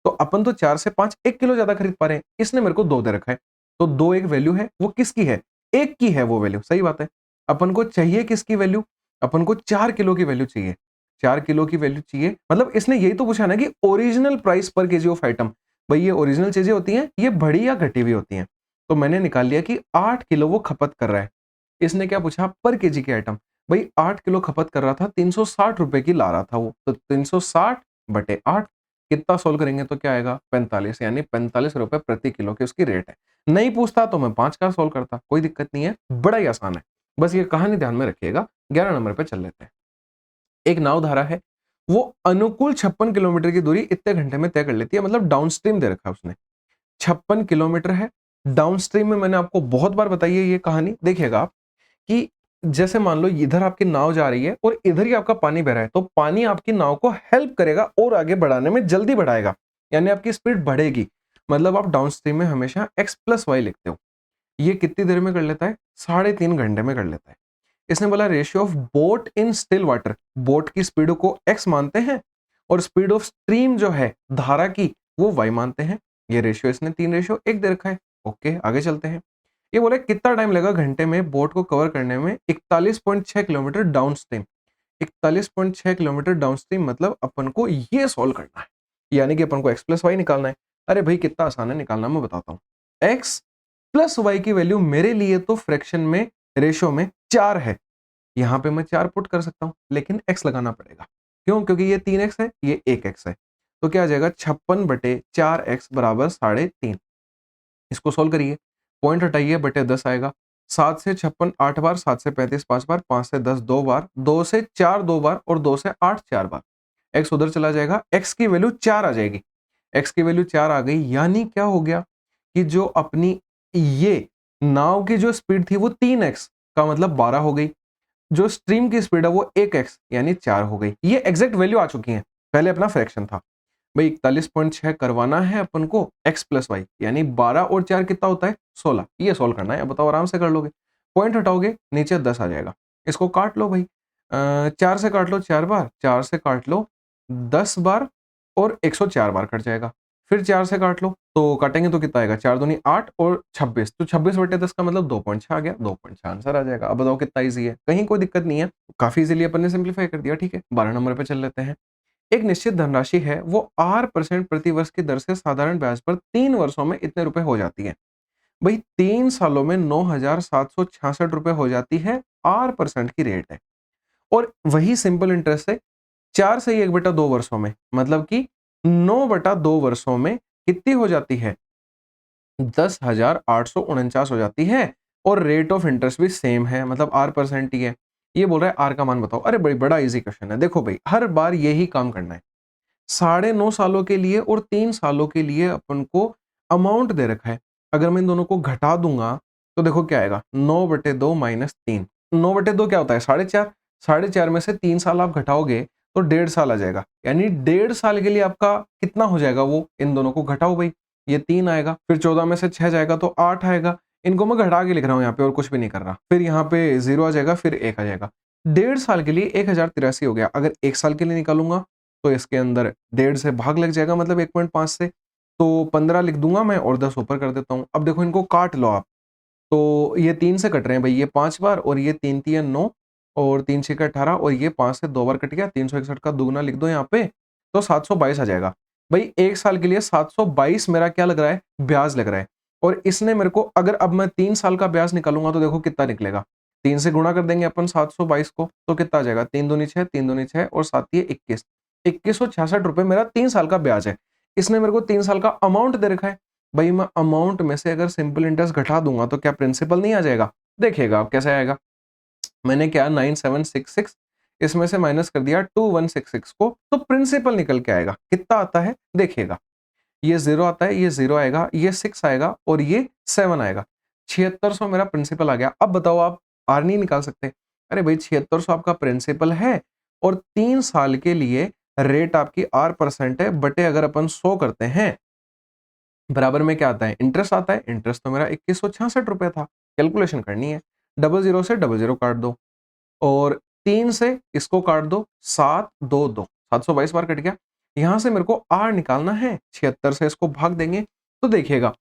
तो अपन तो 4 से 5 1 किलो ज्यादा खरीद पा रहे हैं। इसने मेरे को 2 दे रखा है, तो 2 एक वैल्यू है, वो किसकी है, 1 की है वो वैल्यू। सही बात है, अपन को चाहिए किसकी वैल्यू, अपन को 4 किलो की वैल्यू चाहिए। 4 किलो की वैल्यू चाहिए, मतलब इसने यही तो पूछा ना कि ओरिजिनल प्राइस पर केजी ऑफ आइटम। भाई ये ओरिजिनल चीजें होती हैं, ये बढ़ी या घटी हुई होती हैं। तो मैंने निकाल लिया कि 8 किलो वो खपत कर रहा है। इसने क्या पूछा, पर केजी की आइटम। भाई 8 किलो खपत कर रहा था, 360 रुपए की ला रहा था वो, तो 360 बटे 8, कितना सोल्व करेंगे तो क्या आएगा, 45, यानी 45 रुपए प्रति किलो की उसकी रेट है। नहीं पूछता तो मैं 5 का सोल्व करता, कोई दिक्कत नहीं है, बड़ा ही आसान है। बस ये कहानी ध्यान में रखिएगा। 11 नंबर पे चल लेते हैं। एक नाव धारा है, वो अनुकूल 56 किलोमीटर की दूरी इतने घंटे में तय कर लेती है, मतलब डाउनस्ट्रीम दे रखा है उसने। 56 किलोमीटर है, डाउनस्ट्रीम में मैंने आपको बहुत बार बताई है ये कहानी। देखिएगा आप कि जैसे मान लो इधर आपकी नाव जा रही है और इधर ही आपका पानी बह रहा है, तो पानी आपकी नाव को हेल्प करेगा और आगे बढ़ाने में जल्दी बढ़ाएगा, यानी आपकी स्पीड बढ़ेगी। मतलब आप डाउनस्ट्रीम में हमेशा x प्लस वाई लिखते हो। ये कितनी देर में कर लेता है, 3.5 घंटे में कर लेता है। इसने बोला ratio of boat in still water, boat की स्पीड को x मानते हैं और स्पीड ऑफ स्ट्रीम जो है धारा की वो y मानते हैं। ये रेशियो इसने 3:1 दे रखा है। ओके, आगे चलते हैं। ये बोले कितना टाइम लगा घंटे में बोट को कवर करने में 41.6 kilometre down stream. 41.6 kilometre down stream, मतलब अपन को ये सॉल्व करना है, यानी कि अपन को x प्लस वाई निकालना है। अरे भाई कितना आसान है निकालना, मैं बताता हूँ। x प्लस वाई की वैल्यू मेरे लिए तो फ्रैक्शन में, रेशो में 4 है, यहां पे मैं 4 पुट कर सकता हूं, लेकिन x लगाना पड़ेगा। क्यों, क्योंकि ये 3x है, ये 1x है। तो क्या आ जाएगा, 56/4x बराबर 3.5। इसको सोल्व करिए, पॉइंट हटाइए, बटे 10 आएगा। 7 से 56 8 बार, 7 से 35 5 बार, 5 से 10 2 बार, 2 से 4 2 बार और 2 से 8 4 बार। x उधर चला जाएगा, x की वैल्यू 4 आ जाएगी। x की वैल्यू 4 आ गई, यानी क्या हो गया कि जो अपनी ये नाव की जो स्पीड थी वो 3x का मतलब 12 हो गई। जो स्ट्रीम की स्पीड है वो 1x यानी 4 हो गई। ये एग्जैक्ट वैल्यू आ चुकी है, पहले अपना फ्रैक्शन था। भाई 41.6 करवाना है अपन को x प्लस वाई, यानी 12 और 4 कितना होता है, 16। ये सोल्व करना है, अब बताओ आराम से कर लोगे। पॉइंट हटाओगे, नीचे 10 आ जाएगा। इसको काट लो भाई, 4 से काट लो 4 बार, 4 से काट लो 10 बार और 104 बार कट जाएगा। फिर 4 से काट लो, तो काटेंगे तो कितना आएगा, 4 दूनी 8 और 26, तो 26/10 का मतलब 2.6 आ गया, 2.6 आंसर आ जाएगा। अब बताओ कितना इजी है, कहीं कोई दिक्कत नहीं है, काफी इजीली अपन ने सिंप्लीफाई कर दिया। ठीक है, 12 नंबर पे चल लेते हैं। एक निश्चित धनराशि है, वो R% प्रति वर्ष की दर से साधारण ब्याज पर 3 वर्षों में इतने रुपए हो जाती है। भाई 3 सालों में 9,766 रुपए हो जाती है, R% की रेट है। और वही सिंपल इंटरेस्ट है 4 से 1/2 वर्षों में, मतलब कि 9/2 वर्षों में कितनी हो जाती है, 10,849 हो जाती है। और रेट ऑफ इंटरेस्ट भी सेम है, मतलब R% ही है। ये बोल रहा है आर का मान बताओ। अरे भाई बड़ा इजी क्वेश्चन है, देखो भाई हर बार यही काम करना है। 9.5 सालों के लिए और 3 सालों के लिए अपन को अमाउंट दे रखा है। अगर मैं इन दोनों को घटा दूंगा तो देखो क्या आएगा, 9/2 माइनस 3। 9/2 क्या होता है, 4.5। 4.5 में से 3 साल आप घटाओगे तो 1.5 साल आ जाएगा, यानी 1.5 साल के लिए आपका कितना हो जाएगा वो, इन दोनों को घटाओ भाई, ये 3 आएगा, फिर 14 में से 6 जाएगा तो 8 आएगा। इनको मैं घटा के लिख रहा हूँ यहाँ पे और कुछ भी नहीं कर रहा। फिर यहाँ पे 0 आ जाएगा, फिर 1 आ जाएगा। 1.5 साल के लिए 1083 हो गया। अगर 1 साल के लिए निकालूंगा तो इसके अंदर 1.5 से भाग लग जाएगा, मतलब 1.5 से, तो 15 लिख दूंगा मैं और 10 ऊपर कर देता हूँ। अब देखो इनको काट लो आप, तो ये 3 से कट रहे हैं भाई, ये 5 बार और ये 3 3 9 और 3 6 18 और ये 5 से 2 बार कट गया। 361 का दुगना लिख दो यहाँ पे, तो 722 आ जाएगा। भाई 1 साल के लिए 722 मेरा क्या लग रहा है, ब्याज लग रहा है। और इसने मेरे को, अगर अब मैं 3 साल का ब्याज निकालूंगा तो देखो कितना निकलेगा। 3 से गुणा कर देंगे अपन 722 को, तो कितना आ जाएगा, 3 दूनी 6, 3 दूनी 6 और 7 ये 21, 2166 रुपए मेरा 3 साल का ब्याज है। इसने मेरे को 3 साल का अमाउंट दे रखा है। भाई मैं अमाउंट में से अगर सिंपल इंटरेस्ट घटा दूंगा तो क्या प्रिंसिपल नहीं आ जाएगा, देखिएगा आप कैसे आएगा। मैंने क्या 9766 इसमें से माइनस कर दिया 2166 को, तो प्रिंसिपल निकल के आएगा। कितना आता है देखिएगा, ये 0 आता है, ये 0 आएगा, ये 6 आएगा और ये 7 आएगा। 7600 मेरा प्रिंसिपल आ गया। अब बताओ आप आर नहीं निकाल सकते। अरे भाई 7600 आपका प्रिंसिपल है और 3 साल के लिए रेट आपकी R% है, बटे अगर अपन 100 करते हैं, बराबर में क्या आता है, इंटरेस्ट आता है। इंटरेस्ट तो मेरा 2166 रुपए था। कैलकुलेशन करनी है, 00 से 00 काट दो और 3 से इसको काट दो, 7 2 2, 722 बार कट गया। यहां से मेरे को आर निकालना है, 76 से इसको भाग देंगे तो देखिएगा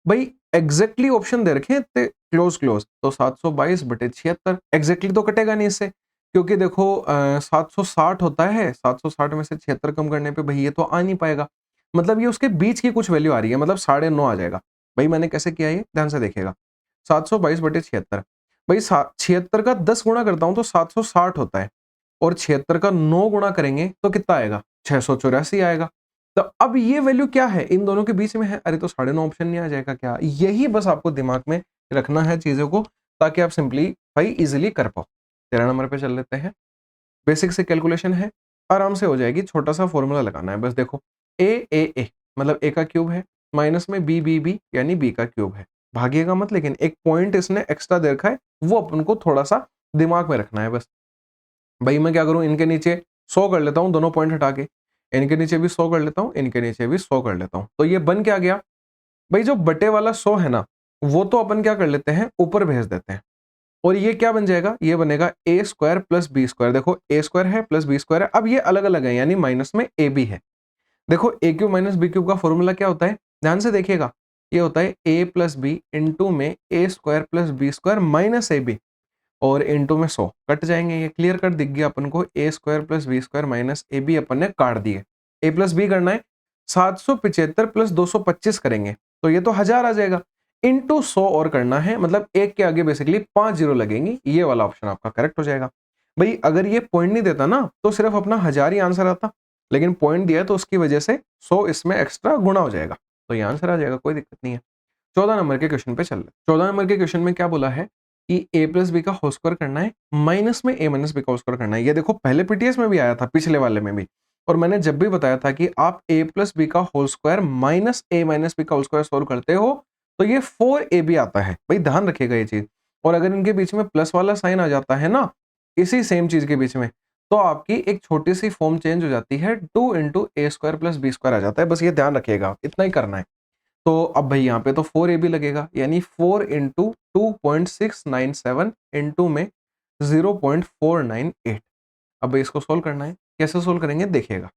भाई एग्जैक्टली ऑप्शन दे रखे हैं क्लोज क्लोज, तो 722/76 एग्जैक्टली तो कटेगा नहीं इससे, क्योंकि देखो 760 होता है, 760 में से 76 कम करने पे भाई ये तो आ नहीं पाएगा। मतलब ये उसके बीच की कुछ वैल्यू आ रही है, मतलब 9.5 आ जाएगा। भाई मैंने कैसे किया ये, ध्यान से देखिएगा। 722/76, भाई 76 का 10 गुणा करता हूं तो 760 होता है, और 76 का 9 गुणा करेंगे तो कितना आएगा, 684 आएगा। तो अब ये वैल्यू क्या है, इन दोनों के बीच में है। अरे तो 9.5 ऑप्शन नहीं आ जाएगा क्या? यही बस आपको दिमाग में रखना है चीजों को, ताकि आप सिंप्लीफाई इजिली कर पाओ। 13 नंबर पे चल लेते हैं। बेसिक से कैलकुलेशन है, आराम से हो जाएगी। छोटा सा फॉर्मूला लगाना है बस। देखो ए मतलब ए का क्यूब है, माइनस में बी यानी बी का क्यूब है। भागिएगा मत, लेकिन एक पॉइंट इसने एक्स्ट्रा दे रखा है, वो अपन को थोड़ा सा दिमाग में रखना है बस। भाई मैं क्या करूं, इनके नीचे 100 कर लेता हूं, दोनों पॉइंट हटा के। इनके नीचे भी 100 कर लेता हूं, इनके नीचे भी 100 कर लेता हूं। तो ये बन क्या गया भाई, जो बटे वाला 100 है ना, वो तो अपन क्या कर लेते हैं, ऊपर भेज देते हैं। और ये क्या बन जाएगा, ये बनेगा ए स्क्वायर प्लस बी स्क्वायर। देखो ए स्क्वायर है प्लस बी स्क्वायर है, अब ये अलग अलग है, यानी माइनस में ए बी है। देखो ए क्यूब माइनस बी क्यूब का फॉर्मूला क्या होता है, ध्यान से देखिएगा। ये होता है ए प्लस बी इंटू में A square plus B square minus A B, और इंटू में 100 कट जाएंगे। ये क्लियर कट दिख गया अपन को, A square plus B square minus A B अपन ने काट दिए। ए प्लस बी करना है, 775 प्लस 225 करेंगे तो ये तो 1000 आ जाएगा, इंटू 100 और करना है, मतलब एक के आगे बेसिकली 5 जीरो लगेंगी। ये वाला ऑप्शन आपका करेक्ट हो जाएगा। भाई अगर ये पॉइंट नहीं देता ना, तो सिर्फ अपना 1000 ही आंसर आता, लेकिन पॉइंट दिया है तो उसकी वजह से 100 इसमें एक्स्ट्रा गुणा हो जाएगा, तो ये आंसर आ जाएगा, कोई दिक्कत नहीं है। 14 नंबर के क्वेश्चन पे चल रहे। 14 नंबर के क्वेश्चन में क्या बोला है कि ए प्लस बी का होल स्क्वायर करना है, माइनस में ए माइनस बी का होल स्क्वायर करना है। ये देखो पहले पीटीएस में भी आया था, पिछले वाले में भी, और मैंने जब भी बताया था कि आप ए प्लस बी का होल स्क्वायर माइनस ए माइनस बी का होल स्क्वायर सोल्व करते हो तो ये 4ab आता है। भाई ध्यान रखिएगा ये चीज। और अगर इनके बीच में प्लस वाला साइन आ जाता है ना, इसी सेम चीज के बीच में, तो आपकी एक छोटी सी फॉर्म चेंज हो जाती है, 2 इंटू ए स्क्वायर प्लस बी स्क्वायर आ जाता है। बस ये ध्यान रखिएगा, इतना ही करना है। तो अब भाई यहाँ पे तो 4ab लगेगा, यानी 4 इंटू 2.697 इंटू में 0.498। अब भाई इसको सोल्व करना है, कैसे सोल्व करेंगे देखिएगा।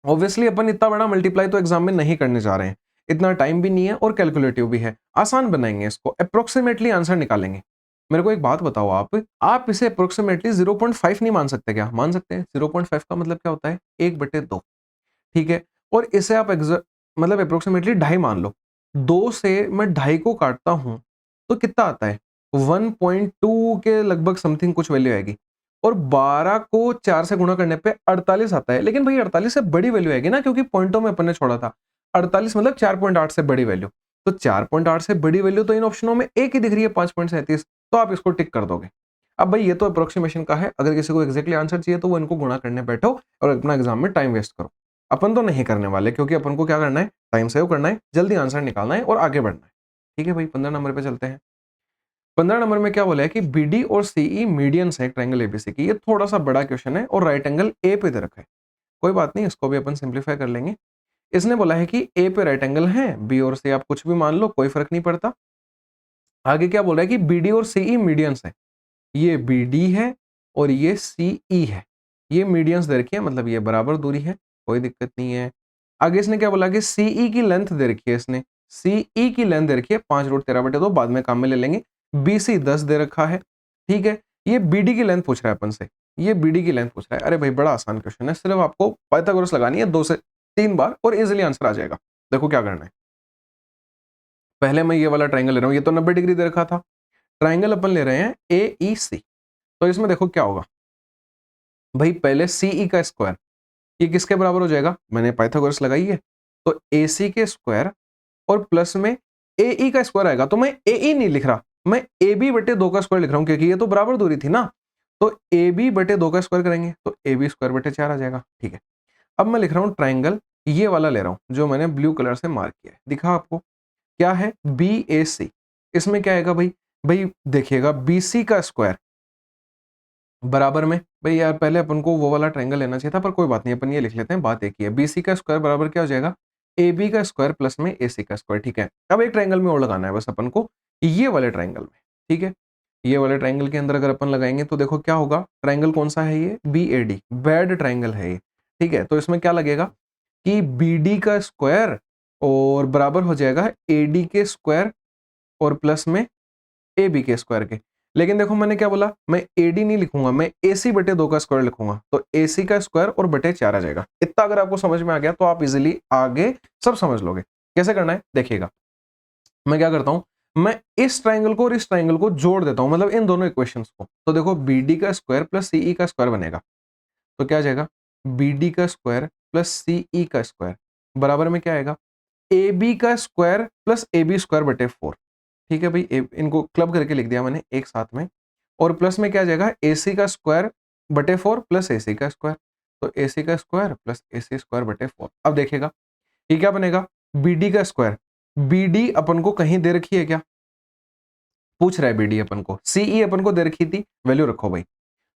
ऑब्वियसली अपन इतना बड़ा मल्टीप्लाई तो एग्जाम में नहीं करने जा रहे हैं, इतना टाइम भी नहीं है और कैलकुलेटिव भी है। आसान बनाएंगे इसको, अप्रोक्सीमेटली आंसर निकालेंगे। मेरे को एक बात बताओ, आप इसे अप्रोक्सीमेटली 0.5 नहीं मान सकते क्या? मान सकते हैं। 0.5 का मतलब क्या होता है, 1/2, ठीक है। और इसे आप मतलब अप्रोक्सीमेटली 2.5 मान लो। 2 से मैं 2.5 को काटता हूं तो कितना आता है, 1.2 के लगभग समथिंग कुछ वैल्यू आएगी। और 12 को 4 से गुणा करने पे 48 आता है। लेकिन भाई 48 से बड़ी वैल्यू आएगी ना, क्योंकि पॉइंटों में अपन ने छोड़ा था। 48 मतलब 4.8 से बड़ी वैल्यू। तो 4.8 से बड़ी वैल्यू तो इन ऑप्शनों में एक ही दिख रही है, 5.37, तो आप इसको टिक कर दोगे। अब भाई ये तो अप्रोक्सीमेशन का है, अगर किसी को एग्जैक्टली आंसर चाहिए तो वो इनको गुणा करने बैठो और अपना एग्जाम में टाइम वेस्ट करो। अपन तो नहीं करने वाले, क्योंकि अपन को क्या करना है, टाइम सेव करना है, जल्दी आंसर निकालना है और आगे बढ़ना है। ठीक है भाई, 15 नंबर पे चलते हैं। 15 नंबर में क्या बोला है कि बीडी और सीई मीडियंस है ट्रायंगल एबीसी की। ये थोड़ा सा बड़ा क्वेश्चन है और राइट एंगल ए पे दे रखा है। कोई बात नहीं, इसको भी अपन सिंप्लीफाई कर लेंगे। इसने बोला है कि ए पे राइट एंगल है, बी और सी आप कुछ भी मान लो, कोई फर्क नहीं पड़ता। आगे क्या बोल रहा है कि बीडी और सीई मीडियंस है। ये बीडी है और ये सीई है, ये मीडियंस दे रखी है, मतलब ये बराबर दूरी है, कोई दिक्कत नहीं है। आगे इसने क्या बोला कि सीई की लेंथ दे रखी है, इसने सीई की लेंथ दे रखी है 5√13/2, बाद में काम में ले लेंगे। बीसी 10 दे रखा है, ठीक है। ये बीडी की लेंथ पूछ रहा है अपन से, ये बीडी की लेंथ पूछ रहा है। अरे भाई बड़ा आसान क्वेश्चन है, सिर्फ आपको पाइथागोरस लगानी है 2 से 3 बार और इजिली आंसर आ जाएगा। देखो क्या करना है, पहले मैं ये वाला ट्राइंगल ले रहा हूं, ये तो 90 डिग्री दे रखा था। ट्राइंगल अपन ले रहे हैं AEC, तो इसमें देखो क्या होगा भाई, पहले CE का स्क्वायर, ये किसके बराबर हो जाएगा, मैंने पाइथागोरस लगाई है, तो AC के स्क्वायर और प्लस में AE का स्क्वायर आएगा। तो मैं AE नहीं लिख रहा, मैं AB/2 का स्क्वायर लिख रहा हूं, क्योंकि ये तो बराबर दूरी थी ना। तो AB/2 का स्क्वायर करेंगे तो AB²/4 आ जाएगा, ठीक है। अब मैं लिख रहा हूं ट्राइंगल, ये वाला ले रहा हूं जो मैंने ब्लू कलर से मार्क किया है, दिखा आपको क्या है, BAC। इसमें क्या आएगा भाई, भाई देखिएगा BC का स्क्वायर बराबर में, भाई यार पहले अपन को वो वाला ट्रायंगल लेना चाहिए था, पर कोई बात नहीं, अपन ये लिख लेते हैं, बात एक ही है। BC का स्क्वायर बराबर क्या हो जाएगा, AB का स्क्वायर प्लस में AC का स्क्वायर, ठीक है। अब एक ट्रायंगल में और लगाना है बस अपन को, ये वाले ट्रायंगल में, ठीक है। ये वाले ट्रायंगल के अंदर अगर अपन लगाएंगे तो देखो क्या होगा, ट्रायंगल कौन सा है ये, BAD, बैड ट्रायंगल है ये, ठीक है। तो इसमें क्या लगेगा कि BD का स्क्वायर और बराबर हो जाएगा AD के स्क्वायर और प्लस में AB के स्क्वायर के। लेकिन देखो मैंने क्या बोला, मैं AD नहीं लिखूंगा, मैं AC बटे 2 का स्क्वायर लिखूंगा, तो AC का स्क्वायर और बटे 4 आ जाएगा। इतना अगर आपको समझ में आ गया तो आप इजीली आगे सब समझ लोगे। कैसे करना है देखिएगा, मैं क्या करता हूं, मैं इस ट्राइंगल को और इस ट्राइंगल को जोड़ देता हूं, मतलब इन दोनों इक्वेशंस को। तो देखो BD का स्क्वायर प्लस CE का स्क्वायर बनेगा, तो क्या आ जाएगा, BD का स्क्वायर प्लस CE का स्क्वायर बराबर में क्या आएगा, AB का स्क्वायर प्लस AB स्क्वायर बटे 4। ठीक है भाई, इनको क्लब करके लिख दिया मैंने एक साथ में, और प्लस में क्या आ जाएगा, AC का स्क्वायर बटे 4 प्लस AC का स्क्वायर, तो AC का स्क्वायर प्लस AC स्क्वायर बटे 4। अब देखिएगा ये क्या बनेगा, BD का स्क्वायर, BD अपन को कहीं दे रखी है क्या, पूछ रहा है BD अपन को, CE अपन को दे रखी थी, वैल्यू रखो भाई,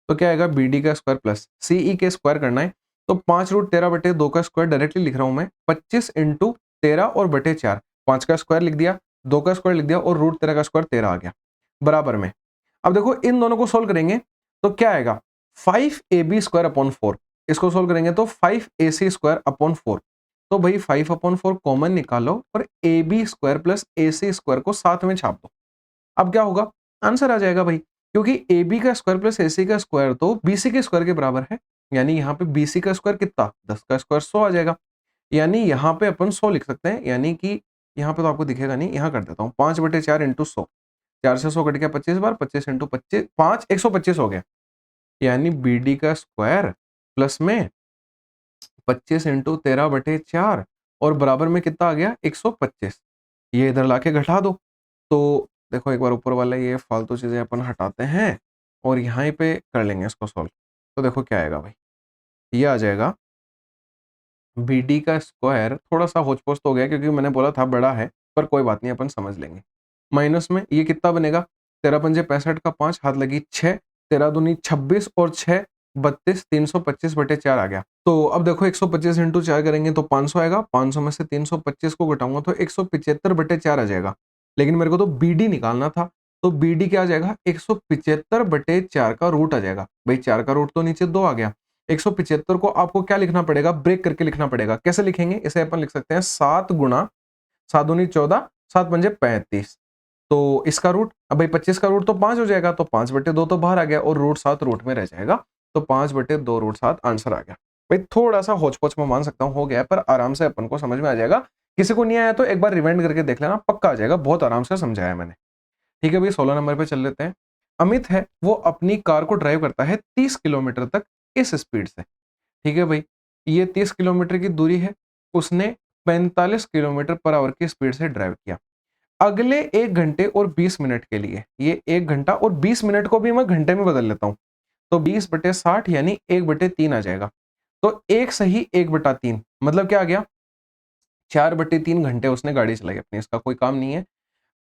तो क्या आएगा BD का स्क्वायर प्लस CE के स्क्वायर करना है, तो 5√13 बटे 2 का स्क्वायर डायरेक्टली लिख रहा हूं मैं, 25 इंटू 13 और बटे 4, 5 का स्क्वायर लिख दिया, 2 का स्क्वायर लिख दिया, और √13 का स्क्वायर 13 आ गया बराबर में। अब देखो इन दोनों को सोल्व करेंगे तो क्या आएगा, 5AB स्क्वायर अपॉन 4, इसको सोल्व करेंगे तो 5AC स्क्वायर अपॉन 4, तो भाई 5/4 कॉमन निकालो और AB square plus AC square को साथ में छाप दो। अब क्या होगा, आंसर आ जाएगा भाई, क्योंकि AB का स्क्वायर प्लस AC का स्क्वायर तो BC के स्क्वायर के बराबर है, यानी यहाँ पे BC का स्क्वायर कितना, 10 का स्क्वायर 100 आ जाएगा, यानी यहाँ पे अपन 100 लिख सकते हैं, यानी कि यहाँ पे तो आपको दिखेगा नहीं, यहाँ कर देता हूँ 5/4 इंटू 100, 4 से 100 कट गया 25 बार, 25 इंटू 25 5 125 हो गया, यानी BD का स्क्वायर प्लस में 25 इंटू 13/4 और बराबर में कितना आ गया 125, ये इधर लाके घटा दो, तो देखो एक बार ऊपर वाला ये फालतू चीजें अपन हटाते हैं और यहाँ पे कर लेंगे इसको सॉल्व, तो देखो क्या आएगा भाई, ये आ जाएगा BD का स्क्वायर, थोड़ा सा होच पोच तो हो गया क्योंकि मैंने बोला था बड़ा है, पर कोई बात नहीं अपन समझ लेंगे, माइनस में ये कितना बनेगा, 13×5 का 5 हाथ लगी 6, 13×2 26 और 6 32, 325/4 आ गया। तो अब देखो 125 इंटू 4 करेंगे तो 500 आएगा, 500 में से 325 को घटाऊंगा तो 175/4 आ जाएगा, लेकिन मेरे को तो BD निकालना था, तो BD क्या आ जाएगा, 175/4 का रूट आ जाएगा, भाई 4 का रूट तो नीचे 2 आ गया, 175 को आपको क्या लिखना पड़ेगा, ब्रेक करके लिखना पड़ेगा, कैसे लिखेंगे, इसे अपन लिख सकते हैं 7 गुणा 7×2 14, 7×5 35, तो इसका रूट, अब भाई 25 का रूट तो 5 हो जाएगा, तो 5/2 तो बाहर आ गया और √7 रूट में रह जाएगा, तो 5/2 √7 आंसर आ गया। भाई थोड़ा सा होच पोच में मान सकता हूँ हो गया, पर आराम से अपन को समझ में आ जाएगा, किसी को नहीं आया तो एक बार रिवाइंड करके देख लेना, पक्का आ जाएगा, बहुत आराम से समझाया मैंने। ठीक है भाई 16 नंबर पे चल लेते हैं। अमित है, वो अपनी कार को ड्राइव करता है 30 किलोमीटर तक इस स्पीड से। ठीक है भाई, ये 30 किलोमीटर की दूरी है, उसने 45 किलोमीटर पर आवर की स्पीड से ड्राइव किया। अगले 1 घंटे और 20 मिनट के लिए, ये 1 घंटा और 20 मिनट को भी मैं घंटे में बदल लेता हूं, तो 20/60 यानी 1/3 आ जाएगा, तो 1 सही 1/3 मतलब क्या आ गया, 4/3 घंटे उसने गाड़ी चलाई अपनी, इसका कोई काम नहीं है,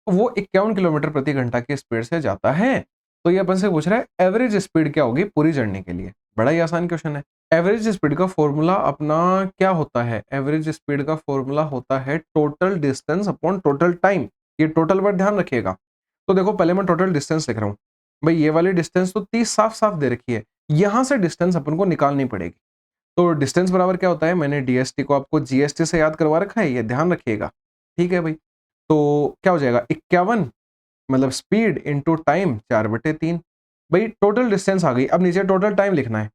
वो 51 किलोमीटर प्रति घंटा की स्पीड से जाता है। तो ये अपन से पूछ रहा है एवरेज स्पीड क्या होगी पूरी जर्नी के लिए, बड़ा ही आसान क्वेश्चन है। एवरेज स्पीड का फॉर्मूला अपना क्या होता है, एवरेज स्पीड का फॉर्मूला होता है total distance upon total time, ये टोटल पर ध्यान रखिएगा। तो देखो पहले मैं टोटल डिस्टेंस लिख रहा हूँ, भाई ये वाली डिस्टेंस तो 30 साफ साफ दे रखी है, यहां से डिस्टेंस अपन को निकालनी पड़ेगी, तो डिस्टेंस बराबर क्या होता है, मैंने DST को आपको GST से याद करवा रखा है, ये ध्यान रखिएगा। ठीक है भाई, तो क्या हो जाएगा 51 मतलब स्पीड इंटू टाइम 4/3, भाई टोटल डिस्टेंस आ गई, अब नीचे टोटल टाइम लिखना है,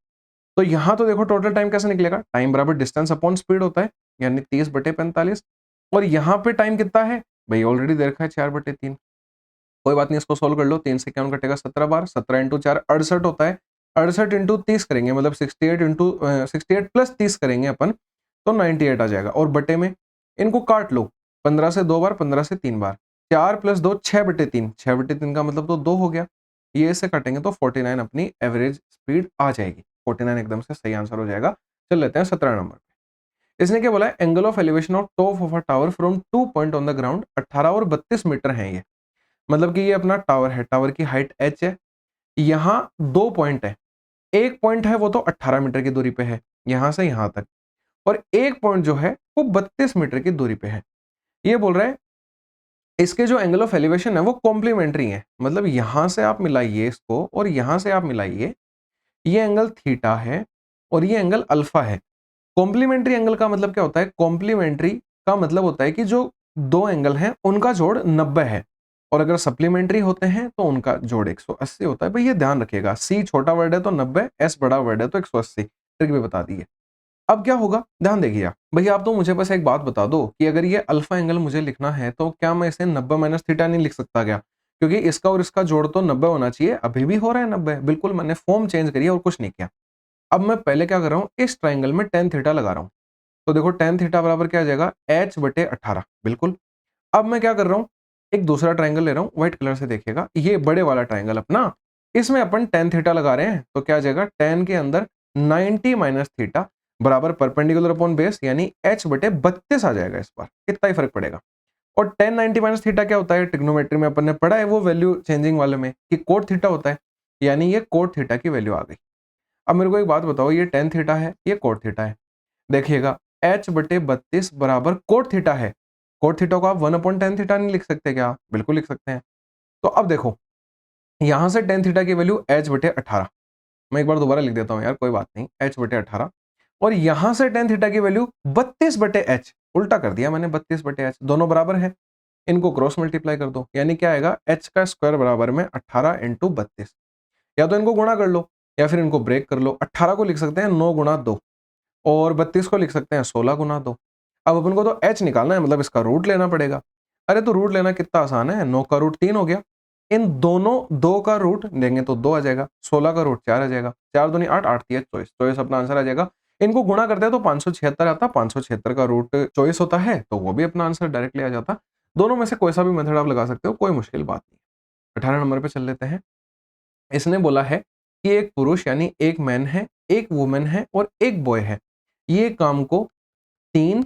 तो यहां तो देखो टोटल टाइम कैसे निकलेगा, टाइम बराबर डिस्टेंस अपॉन स्पीड होता है, यानी 30/45, और यहाँ पे टाइम कितना है भाई ऑलरेडी दे रखा है 4/3, कोई बात नहीं इसको सोल्व कर लो, 3 से क्या कटेगा 17 बार, 17 इंटू 4 68 होता है, 68 इंटू 30 करेंगे मतलब 68 इंटू 68 प्लस 30 करेंगे अपन, तो 98 आ जाएगा, और बटे में इनको काट लो, 15 से 2 बार, 15 से 3 बार, 4 + 2 6/3, 6/3 का मतलब तो 2 हो गया, ये इसे काटेंगे तो 49 अपनी एवरेज स्पीड आ जाएगी, 49 एकदम से सही आंसर हो जाएगा। चल लेते हैं 17 नंबर पे, इसने क्या बोला है, angle of elevation of top of a tower from 2 point on the ground 18 और 32 मीटर है, ये मतलब कि ये अपना टावर है, टावर की हाइट h है, यहाँ 2 पॉइंट है, एक पॉइंट है वो तो 18 मीटर की दूरी पे है यहां से यहां तक, और एक पॉइंट जो है वो 32 मीटर की दूरी पे है। ये बोल रहा है इसके जो एंगल ऑफ एलिवेशन है वो कॉम्प्लीमेंट्री है, मतलब यहां से आप मिलाइए इसको और यहां से आप मिलाइए, ये एंगल थीटा है और ये एंगल अल्फा है। कॉम्प्लीमेंट्री एंगल का मतलब क्या होता है, कॉम्प्लीमेंट्री का मतलब होता है कि जो दो एंगल हैं उनका जोड़ 90 है, और अगर सप्लीमेंट्री होते हैं तो उनका जोड़ 180 होता है। भाई ये ध्यान रखिएगा, सी छोटा वर्ड है तो 90, एस बड़ा वर्ड है तो 180। ट्रिक भी बता दी है। अब क्या होगा, ध्यान देखिए आप। भैया आप तो मुझे बस एक बात बता दो कि अगर ये अल्फा एंगल मुझे लिखना है तो क्या मैं इसे 90 माइनस थीटा नहीं लिख सकता क्या? क्योंकि इसका और इसका जोड़ तो 90 होना चाहिए, अभी भी हो रहा है 90। बिल्कुल मैंने फॉर्म चेंज करी है और कुछ नहीं किया। अब मैं पहले क्या कर रहा हूँ, इस ट्राइंगल में टेन थीटा लगा रहा हूँ। तो देखो टेन थीटा बराबर क्या आ जाएगा, एच बटे 18। बिल्कुल। अब मैं क्या कर रहा हूँ, एक दूसरा ट्राइंगल ले रहा हूँ, व्हाइट कलर से देखिएगा, ये बड़े वाला ट्राइंगल अपना, इसमें अपन टेन थीटा लगा रहे हैं तो क्या आ जाएगा, टेन के अंदर 90 माइनस थीटा बराबर परपेंडिकुलर अपॉन बेस यानी h बटे 32 आ जाएगा। इस बार इतना ही फर्क पड़ेगा। और टेन 90 माइनस थीटा क्या होता है, ट्रिग्नोमेट्री में अपन ने पढ़ा है वो वैल्यू चेंजिंग वाले में कि कोट थीटा होता है, यानी ये कोट थीटा की वैल्यू आ गई। अब मेरे को एक बात बताओ, ये टेन थीटा है, ये कोट थीटा है। देखिएगा h बटे 32 बराबर कोट थीटा है। कोट थीटा को आप 1/10 थीटा नहीं लिख सकते क्या? बिल्कुल लिख सकते हैं। तो अब देखो यहां से टेन थीटा की वैल्यू h बटे 18, मैं एक बार दोबारा लिख देता हूं यार, कोई बात नहीं, h बटे 18। और यहां से टेन थीटा की वैल्यू 32 बटे h, उल्टा कर दिया मैंने, 32 बटे h, दोनों बराबर है, इनको क्रॉस मल्टीप्लाई कर दो, यानी क्या आएगा, h का स्क्वायर बराबर में 18 इंटू 32। या तो इनको गुणा कर लो या फिर इनको ब्रेक कर लो। 18 को लिख सकते हैं 9 गुणा 2 और 32 को लिख सकते हैं 16 गुना 2। अब अपन को तो h निकालना है, मतलब इसका रूट लेना पड़ेगा। अरे तो रूट लेना कितना आसान है, 9 का रूट 3 हो गया, इन दोनों 2 का रूट देंगे तो 2 आ जाएगा, 16 का रूट 4 आ जाएगा, 4 दूनी 8, 8 3 24, 24 अपना आंसर आ जाएगा। इनको गुणा करते हैं तो 576 आता, 576 का रूट 24 होता है तो वो भी अपना आंसर डायरेक्टली आ जाता। दोनों में से कोई सा भी मेथड आप लगा सकते हो, कोई मुश्किल बात नहीं। 18 नंबर पे चल लेते हैं। इसने बोला है कि एक पुरुष यानी एक मैन है, एक वुमेन है और एक बॉय है, ये काम को 3,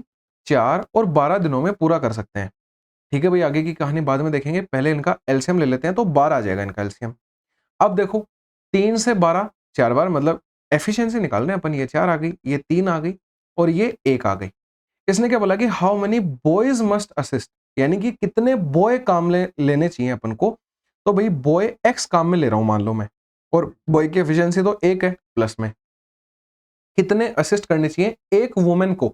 4 और 12 दिनों में पूरा कर सकते हैं। ठीक है भाई, आगे की कहानी बाद में देखेंगे, पहले इनका एलसीएम ले लेते हैं, तो 12 आ जाएगा इनका एलसीएम। अब देखो 3 से 12 4 बार, मतलब एफिशिएंसी निकाल रहे हैं अपन, ये 4 आ गई, ये 3 आ गई और ये 1 आ गई। इसने क्या बोला कि how many boys must assist, यानी कि कितने बॉय काम लेने चाहिए अपन को। तो भाई बॉय एक्स काम में ले रहा हूं मान लो मैं, और बॉय की एफिशिएंसी तो 1 है, प्लस में कितने असिस्ट करने चाहिए एक वुमेन को,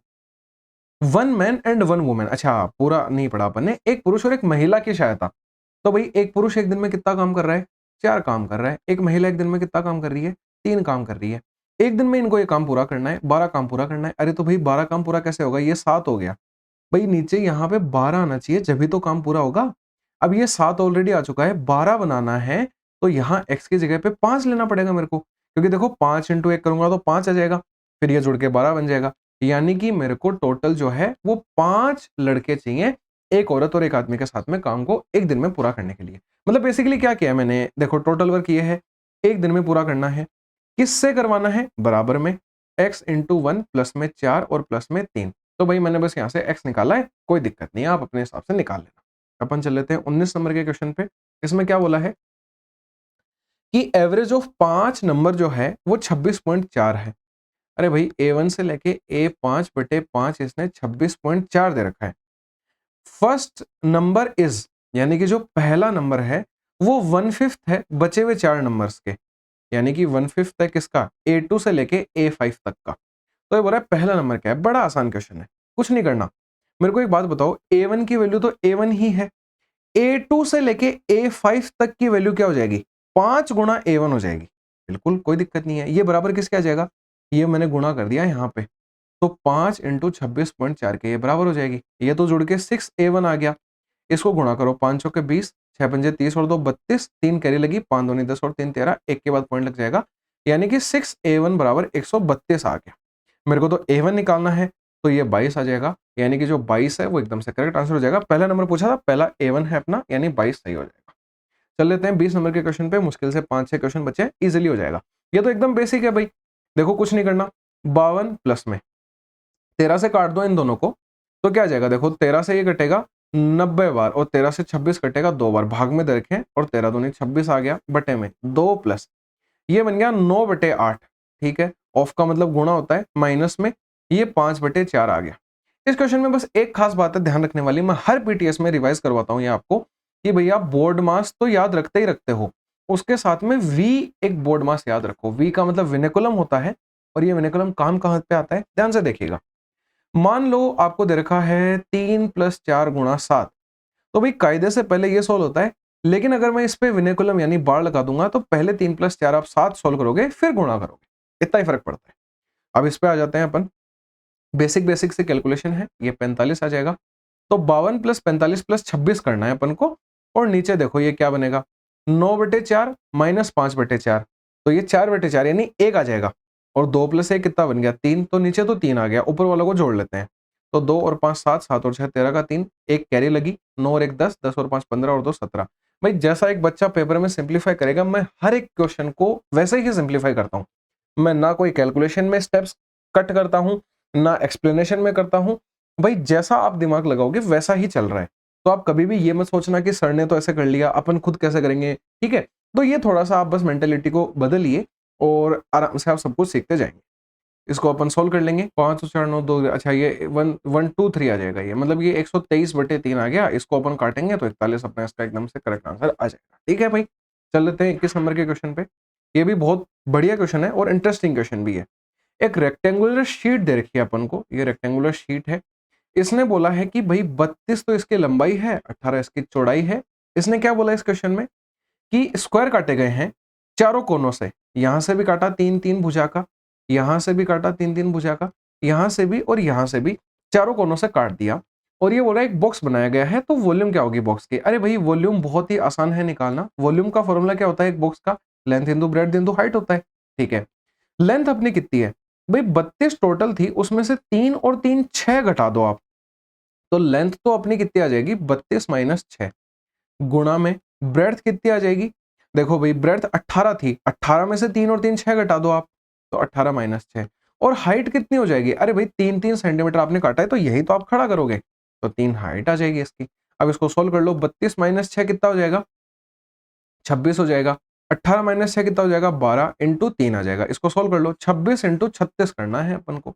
one man and one women. अच्छा पूरा नहीं पढ़ा अपन ने, एक पुरुष और एक महिला की सहायता। तो भाई एक पुरुष एक दिन में कितना काम कर रहा है, 4 काम कर रहा है। एक महिला एक दिन में कितना काम कर रही है, 3 काम कर रही है। एक दिन में इनको ये काम पूरा करना है, 12 काम पूरा करना है। अरे तो भाई 12 काम पूरा कैसे होगा, ये 7 हो गया भाई, नीचे यहाँ पे 12 आना चाहिए जब भी तो काम पूरा होगा। अब ये 7 ऑलरेडी आ चुका है, 12 बनाना है तो यहाँ x की जगह पे 5 लेना पड़ेगा मेरे को, क्योंकि देखो 5 इंटू 1 करूंगा तो 5 आ जाएगा, फिर ये जुड़ के 12 बन जाएगा। यानी कि मेरे को टोटल जो है वो 5 लड़के चाहिए, एक औरत और एक आदमी के साथ में काम को एक दिन में पूरा करने के लिए। मतलब बेसिकली क्या किया मैंने, देखो टोटल वर्क ये है, एक दिन में पूरा करना है। किससे करवाना है, बराबर में x इंटू 1 प्लस में 4 और प्लस में 3। तो भाई मैंने बस यहाँ से x निकाला है, कोई दिक्कत नहीं है, आप अपने हिसाब से निकाल लेना। अपन चल लेते हैं 19 नंबर के क्वेश्चन पे। इसमें क्या बोला है कि एवरेज ऑफ 5 नंबर जो है वो 26.4 है। अरे भाई A1 से लेके A5 बटे 5 इसने 26.4 दे रखा है। फर्स्ट नंबर इज, यानी कि जो पहला नंबर है वो 1/5 है बचे हुए 4 नंबर्स के, यानी कि 1/5 है किसका, A2 से लेके A5 तक का। तो ये बोल रहा है पहला नंबर क्या है, बड़ा आसान क्वेश्चन है, कुछ नहीं करना। मेरे को एक बात बताओ, A1 की वैल्यू तो A1 ही है, A2 से लेके A5 तक की वैल्यू क्या हो जाएगी, 5 गुणा A1 हो जाएगी। बिल्कुल कोई दिक्कत नहीं है, ये बराबर किसके आ जाएगा, ये मैंने गुणा कर दिया यहाँ पे, तो 5 इंटू 26.4 के ये बराबर हो जाएगी। ये तो जुड़ के 6A1 आ गया, इसको गुणा करो, 5 चौके 20, 6 पंजे 30 और 2 32, 3 कैरी लगी, 5 दूनी 10 और 3 13, एक के बाद पॉइंट लग जाएगा, यानी कि 6A1 बराबर 132 आ गया। मेरे को तो A1 निकालना है तो ये 22 आ जाएगा, यानी कि जो 22 है वो एकदम से करेक्ट आंसर हो जाएगा। पहला नंबर पूछा था, पहला A1 है अपना, यानी 22 सही हो जाएगा। चल लेते हैं 20 नंबर के क्वेश्चन पे, मुश्किल से 5-6 क्वेश्चन बचे, इजीली हो जाएगा। ये तो एकदम बेसिक है भाई, देखो कुछ नहीं करना, 52 प्लस में 13 से काट दो इन दोनों को, तो क्या आ जाएगा, देखो 13 से ये कटेगा 90 बार और 13 से 26 कटेगा 2 बार, भाग में दे रखें और 13 दूनी 26 आ गया, बटे में 2 प्लस ये बन गया 9 बटे 8। ठीक है, ऑफ का मतलब गुणा होता है, माइनस में ये 5 बटे 4 आ गया। इस क्वेश्चन में बस एक खास बात है ध्यान रखने वाली, मैं हर पीटीएस में रिवाइज करवाता हूं ये आपको कि भैया बोर्ड मास तो याद रखते ही रखते हो, उसके साथ में वी एक बोर्ड मास याद रखो। वी का मतलब विनिकुलम होता है, और ये विनिकुलम काम कहां पे आता है, ध्यान से देखिएगा। मान लो आपको दे रखा है 3 + 4 × 7, तो भाई कायदे से पहले ये सोल्व होता है लेकिन अगर मैं इस पे विनेकुलम यानी बार लगा दूंगा तो पहले 3 + 4 आप 7 सोल्व करोगे, फिर गुणा करोगे, इतना ही फर्क पड़ता है। अब इस पे आ जाते हैं अपन, बेसिक बेसिक से कैलकुलेशन है, ये 45 आ जाएगा। तो 52 + 45 + 26 करना है अपन को, और नीचे देखो ये क्या बनेगा, 9/4 - 5/4, तो ये 4/4 यानी 1 आ जाएगा, और 2 + 1 कितना बन गया, 3, तो नीचे तो 3 आ गया, ऊपर वालों को जोड़ लेते हैं। तो 2 और 5 7, 7 और 6 13 का 3, एक कैरी लगी, 9 और 1 10, 10 और 5 15 और 2 17। भाई जैसा एक बच्चा पेपर में सिंप्लीफाई करेगा, मैं हर एक क्वेश्चन को वैसे ही सिंप्लीफाई करता हूँ। मैं ना कोई कैलकुलेशन में स्टेप्स कट करता हूँ, ना एक्सप्लेनेशन में करता हूँ। भाई जैसा आप दिमाग लगाओगे वैसा ही चल रहा है। तो आप कभी भी ये मत सोचना कि सर ने तो ऐसे कर लिया, अपन खुद कैसे करेंगे, ठीक है? तो ये थोड़ा-सा आप बस मेंटालिटी को बदलिए और आराम से आप सब कुछ सीखते जाएँगे। इसको अपन सोल्व कर लेंगे, 5 और 4 9 2, अच्छा ये 1 1 2 3 आ जाएगा ये, मतलब ये 123/3 आ गया। इसको अपन काटेंगे तो 41 अपना इसका एकदम से करेक्ट आंसर आ जाएगा। ठीक है भाई? चल लेते हैं 21 नंबर के क्वेश्चन पे। ये भी बहुत बढ़िया क्वेश्चन है और इंटरेस्टिंग क्वेश्चन भी है। एक रेक्टेंगुलर शीट दे रखी है अपन को, ये रेक्टेंगुलर शीट है। इसने बोला है कि भाई 32 तो इसकी लंबाई है, 18 इसकी चौड़ाई है। इसने क्या बोला इस क्वेश्चन में कि स्क्वायर काटे गए हैं चारों कोनों से। यहां से भी काटा 3-3 भुजा का, यहां से भी काटा 3-3 भुजा का, यहां से भी और यहां से भी, चारों कोनों से काट दिया। और ये बोला एक बॉक्स बनाया गया है, तो वॉल्यूम क्या होगी बॉक्स की? अरे भाई वॉल्यूम बहुत ही आसान है निकालना। वॉल्यूम का फॉर्मूला क्या होता है एक बॉक्स का? Length into breadth into height होता है। ठीक है, लेंथ अपनी कितनी है भाई? 32 टोटल थी, उसमें से 3 और 3 6 घटा दो आप, तो लेंथ तो अपनी कितनी आ जाएगी? 32 - 6 गुणा में ब्रेड्थ कितनी आ जाएगी? देखो भाई ब्रेड्थ 18 थी, 18 में से 3 और 3 6 घटा दो आप, तो 18 - 6। और हाइट कितनी हो जाएगी? अरे भाई 3-3 सेंटीमीटर आपने काटा है, तो यही तो आप खड़ा करोगे, तो 3 हाइट आ जाएगी इसकी। अब इसको सोल्व कर लो, 32 - 6 कितना हो जाएगा? 26 हो जाएगा। 18 - 6 कितना हो जाएगा? 12 इंटू 3 आ जाएगा। इसको सोल्व कर लो, 26 इंटू 36 करना है अपन को।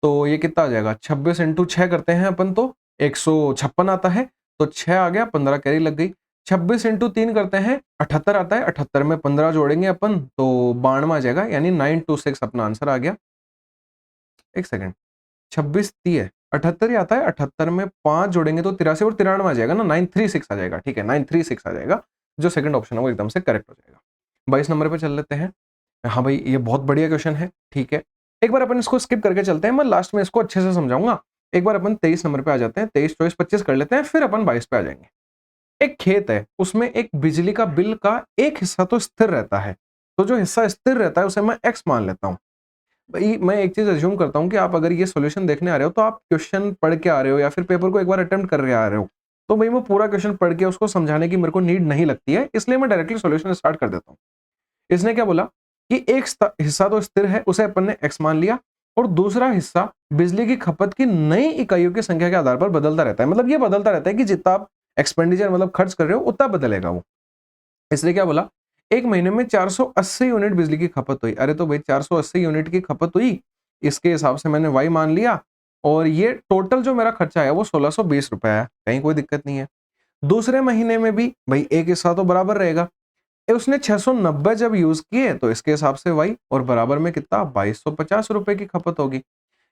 तो ये कितना आ जाएगा? 26 इंटू 6 करते हैं अपन तो 156 आता है, तो 6 आ गया, 15 कैरी लग गई। 26 इंटू 3 करते हैं 78 आता है, 78 में 15 जोड़ेंगे अपन तो 92 आ जाएगा, यानी 926 अपना आंसर आ गया। एक सेकंड, 26 30 है, 78 ही आता है, 78 में 5 जोड़ेंगे तो 83 और 93 आ जाएगा ना, 936 आ जाएगा। ठीक है, 936 आ जाएगा, जो सेकंड ऑप्शन है वो एकदम से करेक्ट हो जाएगा। 22 नंबर पे चल लेते हैं। हाँ भाई ये बहुत बढ़िया क्वेश्चन है, ठीक है। एक बार अपन इसको स्किप करके चलते हैं, मैं लास्ट में इसको अच्छे से समझाऊंगा। एक बार अपन 23 नंबर पे आ जाते हैं, 23 24 25 कर लेते हैं, फिर अपन 22 पे आ जाएंगे। एक खेत है, उसमें एक बिजली का बिल का एक हिस्सा तो स्थिर रहता है, तो जो हिस्सा स्थिर रहता है उसे मैं एक्स मान लेता हूँ। भाई मैं एक चीज अज्यूम करता हूँ कि आप अगर ये सॉल्यूशन देखने आ रहे हो तो आप क्वेश्चन पढ़ के आ रहे हो या फिर पेपर को एक बार अटेम्प्ट कर आ रहे हो, तो भाई मैं पूरा क्वेश्चन पढ़ के उसको समझाने की मेरे को नीड नहीं लगती है, इसलिए मैं डायरेक्टली सॉल्यूशन स्टार्ट कर देता हूँ। इसने क्या बोला कि एक हिस्सा तो स्थिर है, उसे अपन ने एक्स मान लिया, और दूसरा हिस्सा बिजली की खपत की नई इकाइयों की संख्या के आधार पर बदलता रहता है। मतलब ये बदलता रहता है कि जितना आप एक्सपेंडिचर मतलब खर्च कर रहे हो उतना बदलेगा वो। इसलिए क्या बोला, एक महीने में 480 यूनिट बिजली की खपत हुई। अरे तो भाई 480 यूनिट की खपत हुई, इसके हिसाब से मैंने वाई मान लिया, और ये टोटल जो मेरा खर्चा आया वो 1620 रुपए आया, कहीं कोई दिक्कत नहीं है। दूसरे महीने में भी भाई एक हिस्सा तो बराबर रहेगा, उसने 690 जब यूज किए तो इसके हिसाब से वाई, और बराबर में कितना 2250 रुपए की खपत होगी।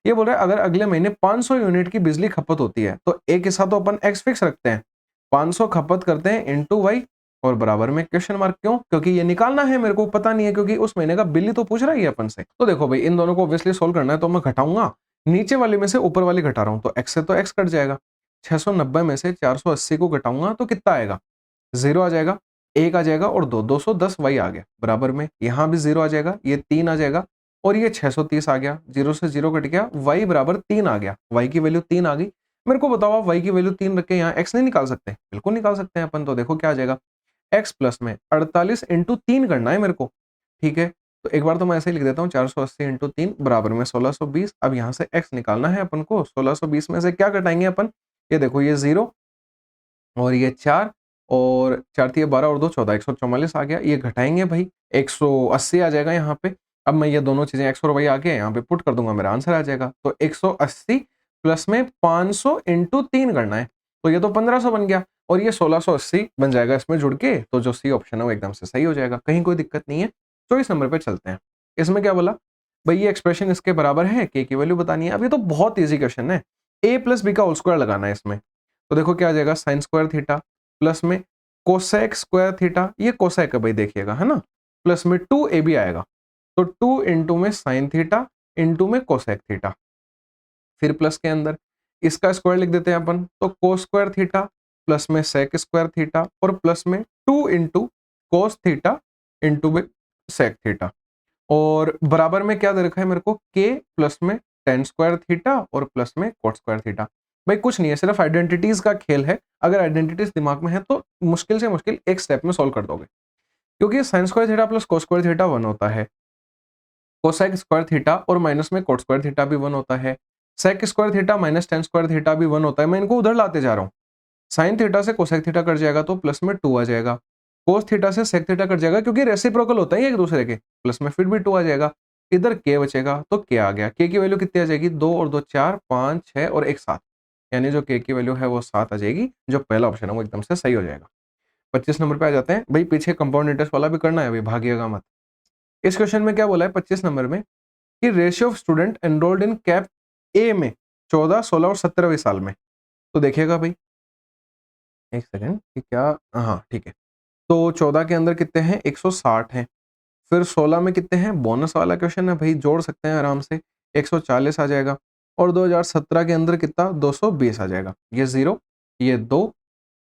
ये बोल रहा है अगर अगले महीने 500 यूनिट की बिजली खपत होती है तो एक हिस्सा तो अपन एक्स फिक्स रखते हैं, 500 खपत करते हैं इनटू वाई, और बराबर में क्वेश्चन मार्क। क्यों? क्योंकि ये निकालना है, मेरे को पता नहीं है, क्योंकि उस महीने का बिल ही तो पूछ रहा है अपन से। तो देखो भाई इन दोनों को ऑब्वियसली सोल्व करना है, तो मैं घटाऊंगा, नीचे वाले में से ऊपर वाली घटा रहा हूं, तो एक्स से तो एक्स कट जाएगा। 690 में से 480 को घटाऊंगा तो कितना आएगा? 0 आ जाएगा, 1 आ जाएगा और 2 210 वाई आ गया, बराबर में यहाँ भी 0 आ जाएगा, ये 3 आ जाएगा, और ये 630 आ गया, 0 से 0 कट गया, वाई बराबर 3 आ गया, वाई की वैल्यू 3 आ गई। मेरे को बताओ आप वाई की वैल्यू 3 रख के यहाँ एक्स नहीं निकाल सकते? बिल्कुल निकाल सकते हैं अपन। तो देखो क्या आ जाएगा, एक्स प्लस में 48 इंटू 3 करना है मेरे को, ठीक है। तो एक बार तो मैं ऐसे ही लिख देता हूँ, 480 इंटू 3 बराबर में 1620। अब यहाँ से एक्स निकालना है अपन को, 1620 में से क्या घटाएंगे अपन? ये देखो ये 0 और ये 4, और 4 3 12 और 2 14, 144 आ गया। ये घटाएंगे भाई, 180 आ जाएगा यहाँ पे। अब मैं ये दोनों चीजें एक्स और वाई आके यहाँ पे पुट कर दूंगा, मेरा आंसर आ जाएगा। तो 180 प्लस में 500 इंटू 3 करना है, तो ये तो 1500 बन गया, और ये 1680 बन जाएगा इसमें जुड़ के। तो जो सी ऑप्शन है वो एकदम से सही हो जाएगा, कहीं कोई दिक्कत नहीं है। 24 नंबर पे चलते हैं। इसमें क्या बोला भाई, ये एक्सप्रेशन इसके बराबर है, के की वैल्यू बतानी है। अब ये तो बहुत ईजी क्वेश्चन है, a प्लस बी का होल स्क्वायर लगाना है इसमें। तो देखो क्या आ जाएगा, साइन स्क्वायर थीटा प्लस में कोसेक स्क्वायर थीटा, ये कोसेक है भाई देखिएगा, है ना, प्लस में 2ab आएगा, तो 2 इंटू में साइन थीटा इंटू में कोसेक थीटा, फिर प्लस के अंदर इसका स्क्वायर लिख देते हैं अपन, तो कोस स्क्वायर थीटा प्लस में सेक स्क्वायर थीटा और प्लस में 2 इंटू कोस थीटा इंटू में सेक थीटा, और बराबर में क्या दे रखा है मेरे को, के प्लस में टेन स्क्वायर थीटा और प्लस में कोट स्क्वायर थीटा। भाई कुछ नहीं है, सिर्फ आइडेंटिटीज का खेल है, अगर आइडेंटिटीज दिमाग में है तो मुश्किल से मुश्किल एक स्टेप में सॉल्व कर दोगे, क्योंकि sine square theta plus cos square theta 1 होता है, कोसेक स्क्वायर थीटा और माइनस में कोट स्क्वायर थीटा भी 1 होता है, sec square theta minus tan square theta भी 1 होता है। मैं इनको उधर लाते जा रहा हूँ, साइन थीटा से कोसेक थीटा कट जाएगा तो प्लस में 2 आ जाएगा, कोस थीटा से सेक थीटा कट जाएगा क्योंकि रेसिप्रोकल होता है एक दूसरे के, प्लस में फिर भी 2 आ जाएगा, इधर के बचेगा तो के आ गया, के की वैल्यू कितनी आ जाएगी, 2 और 2 4 5 6 और 1 7, यानी जो के की वैल्यू है वो 7 आ जाएगी, जो पहला ऑप्शन है वो एकदम से सही हो जाएगा। 25 नंबर पे आ जाते हैं भाई, पीछे कंपाउंड इंटरेस्ट वाला भी करना है, भाई भागिएगा मत। इस क्वेश्चन में क्या बोला है 25 नंबर में कि ratio of student enrolled in cap A में 14, 16 और 17वें साल में, तो देखिएगा भाई एक सेकंड कि क्या, हाँ ठीक है, तो 14 के अंदर कितने हैं 160 हैं, फिर 16 में कितने हैं, बोनस वाला क्वेश्चन है भाई, जोड़ सकते हैं आराम से, 140 आ जाएगा, और 2017 के अंदर कितना 220 आ जाएगा, ये 0 ये 2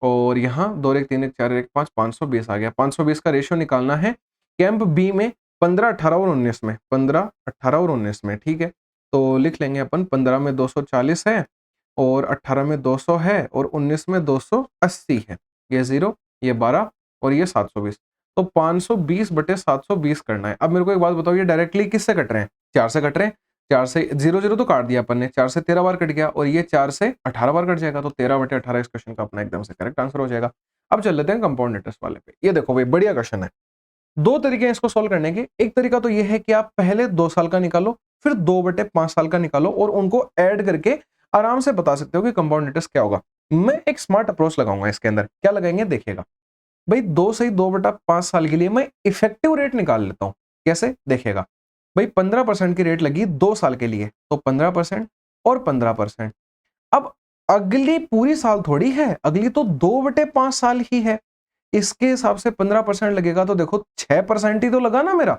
और यहाँ 2 1 3 1 4 1 5 520 आ गया। 520 का रेशियो निकालना है कैंप बी में 15, 18 और 19 में, 15, 18 और 19 में, ठीक है, तो लिख लेंगे अपन 15 में 240 है और 18 में 200 है और 19 में 280 है, ये 0 ये 12 और ये 720, तो 520 बटे 720 करना है। अब मेरे को एक बात बताओ, ये डायरेक्टली किससे कट रहे हैं, 4 से कट रहे हैं, 4 से 0 0 तो काट दिया अपन ने, 4 से 13 बार कट गया और ये 4 से 18 बार कट जाएगा, तो 13 बटे 18 इस क्वेश्चन का अपना एकदम से करेक्ट आंसर हो जाएगा। अब चल लेते हैं कंपाउंड इंटरेस्ट वाले पे। ये देखो भाई बढ़िया क्वेश्चन है, दो तरीके हैं इसको सोल्व करने के। एक तरीका तो ये है कि आप पहले 2 साल का निकालो, फिर 2 बटे 5 साल का निकालो और उनको ऐड करके आराम से बता सकते हो कि कंपाउंड इंटरेस्ट क्या होगा। मैं एक स्मार्ट अप्रोच लगाऊंगा इसके अंदर, क्या लगाएंगे देखिएगा भाई, 2 से ही 2 बटा 5 साल के लिए मैं इफेक्टिव रेट निकाल लेता हूं। कैसे देखिएगा भाई, 15% की रेट लगी 2 साल के लिए, तो 15% और 15%। अब अगली पूरी साल थोड़ी है, अगली तो 2 बटे 5 साल ही है, इसके हिसाब से 15% लगेगा, तो देखो 6% ही तो लगा ना मेरा,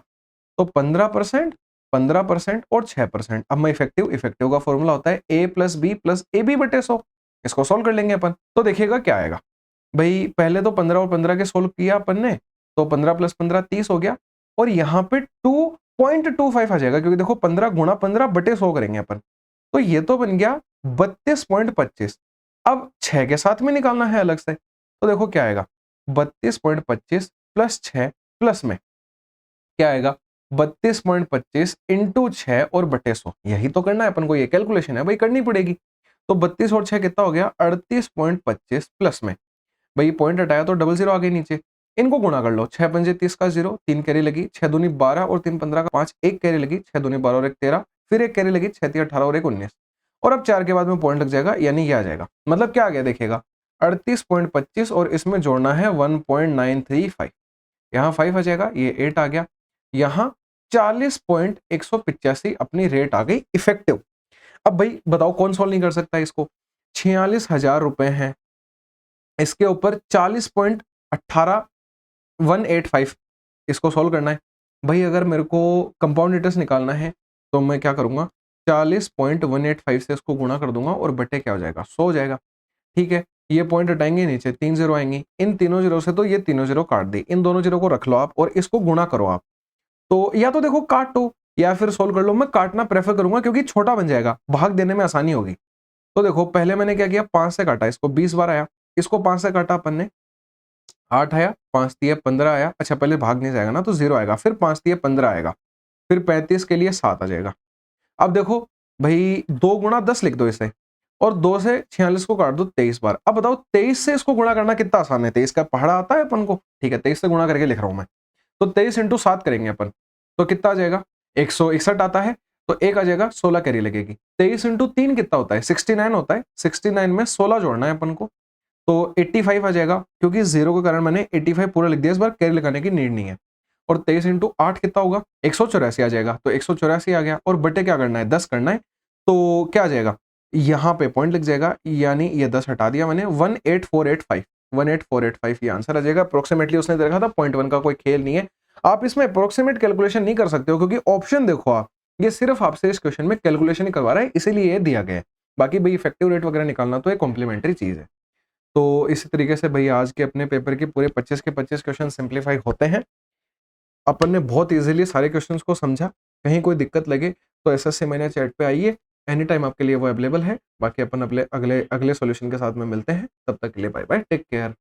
तो 15%, 15% और 6%। अब मैं इफेक्टिव का फॉर्मूला होता है a plus b plus a b बटे 100, इसको सोल्व कर लेंगे अपन, तो देखिएगा क्या आएगा भाई। पहले तो 15 और 15 के सोल्व किया अपन ने, तो 15 प्लस 15 30 हो गया, और यहाँ पे 2.25 आ जाएगा, क्योंकि देखो 15 गुणा 15 बटे 100 करेंगे अपन, तो ये तो बन गया 32.25। अब 6 के साथ में निकालना है अलग से, तो देखो क्या आएगा 32.25 प्लस 6 प्लस में क्या आएगा 32.25 इंटू 6 और बटे 100, यही तो करना है अपन को, ये कैलकुलेशन है भाई करनी पड़ेगी। तो 32 और 6 कितना हो गया 38.25 प्लस में, भाई पॉइंट हटाया तो डबल जीरो आ गई नीचे, इनको गुणा कर लो, 6 पंजे 30 का 0, 3 कैरी लगी, 6 दूनी 12 और 3 15 का 5, एक कैरी लगी, 6 दूनी 12 और 1 13, फिर एक कैरी लगी, 6 3 18 और 1 19, और अब 4 के बाद में पॉइंट लग जाएगा, यानी ये आ जाएगा, मतलब क्या आ गया देखिएगा 38.25 और इसमें जोड़ना है 1.935, यहाँ 5 आ जाएगा, ये 8 आ गया, यहाँ 40.185 अपनी रेट आ गई इफेक्टिव। अब भाई बताओ कौन सॉल्व नहीं कर सकता इसको, 46,000 रुपए हैं, इसके ऊपर 40.18185, इसको सॉल्व करना है भाई। अगर मेरे को कंपाउंड इंटरेस्ट निकालना है तो मैं क्या करूंगा 40.185 से इसको गुणा कर दूंगा और बटे क्या हो जाएगा 100 हो जाएगा, ठीक है। ये पॉइंट हटाएंगे, नीचे 3 जीरो आएंगे, इन तीनों जीरो से तो ये तीनों जीरो काट दी, इन दोनों जीरो को रख लो आप और इसको गुणा करो आप, तो या तो देखो काटो या फिर सोल्व कर लो, मैं काटना प्रेफर करूंगा क्योंकि छोटा बन जाएगा, भाग देने में आसानी होगी। तो देखो पहले मैंने क्या किया 5 से काटा, इसको 20 बार आया, इसको 5 से काटा अपन ने 8 आया, 5 दिए 15 आया, अच्छा पहले भाग नहीं जाएगा ना तो 0 आएगा, फिर 5 दिए 15 आएगा, फिर 35 के लिए 7 आ जाएगा। अब देखो भाई 2 गुणा 10 लिख दो इसे, और 2 से 46 को काट दो 23 बार। अब बताओ 23 से इसको गुणा करना कितना आसान है, 23 का पहाड़ा आता है अपन को, ठीक है 23 से गुणा करके लिख रहा हूं मैं, तो 23 इंटू 7 करेंगे अपन, तो कितना आ जाएगा 161 आता है, तो एक आ जाएगा 16 कैरी लगेगी। 23 इंटू 3 कितना होता है 69 होता है, 69 में 16 जोड़ना है अपन को, तो 85 आ जाएगा, क्योंकि 0 के कारण मैंने 85 पूरा लिख दिया, इस बार कैरी लगाने की नीड नहीं है। और 23 इंटू 8 कितना होगा 184 आ जाएगा, तो 184 आ गया, और बटे क्या करना है 10 करना है, तो क्या आ जाएगा यहाँ पे पॉइंट लिख जाएगा, यानी ये 10 हटा दिया मैंने 18485, 18485 ये आंसर आ जाएगा। अप्रोक्सीमेटली उसने दे रखा था, 0.1 का कोई खेल नहीं है। आप इसमें अप्रोक्सीमेट कैलकुलेशन नहीं कर सकते हो क्योंकि ऑप्शन देखो आप, ये सिर्फ आपसे इस क्वेश्चन में कैलकुलेशन ही करवा रहा है, इसीलिए ये दिया गया है। बाकी भाई इफेक्टिव रेट वगैरह निकालना तो एक कॉम्प्लीमेंट्री चीज है। तो इसी तरीके से भाई आज के अपने पेपर के पूरे 25 के 25 क्वेश्चन सिंप्लीफाई होते हैं। अपन ने बहुत इजीली सारे क्वेश्चंस को समझा। कहीं कोई दिक्कत लगे तो एसएससी मैंने चैट पे आइए, एनी टाइम आपके लिए वो अवेलेबल है। बाकी अपन अगले अगले अगले सॉल्यूशन के साथ में मिलते हैं, तब तक के लिए बाय बाय, टेक केयर।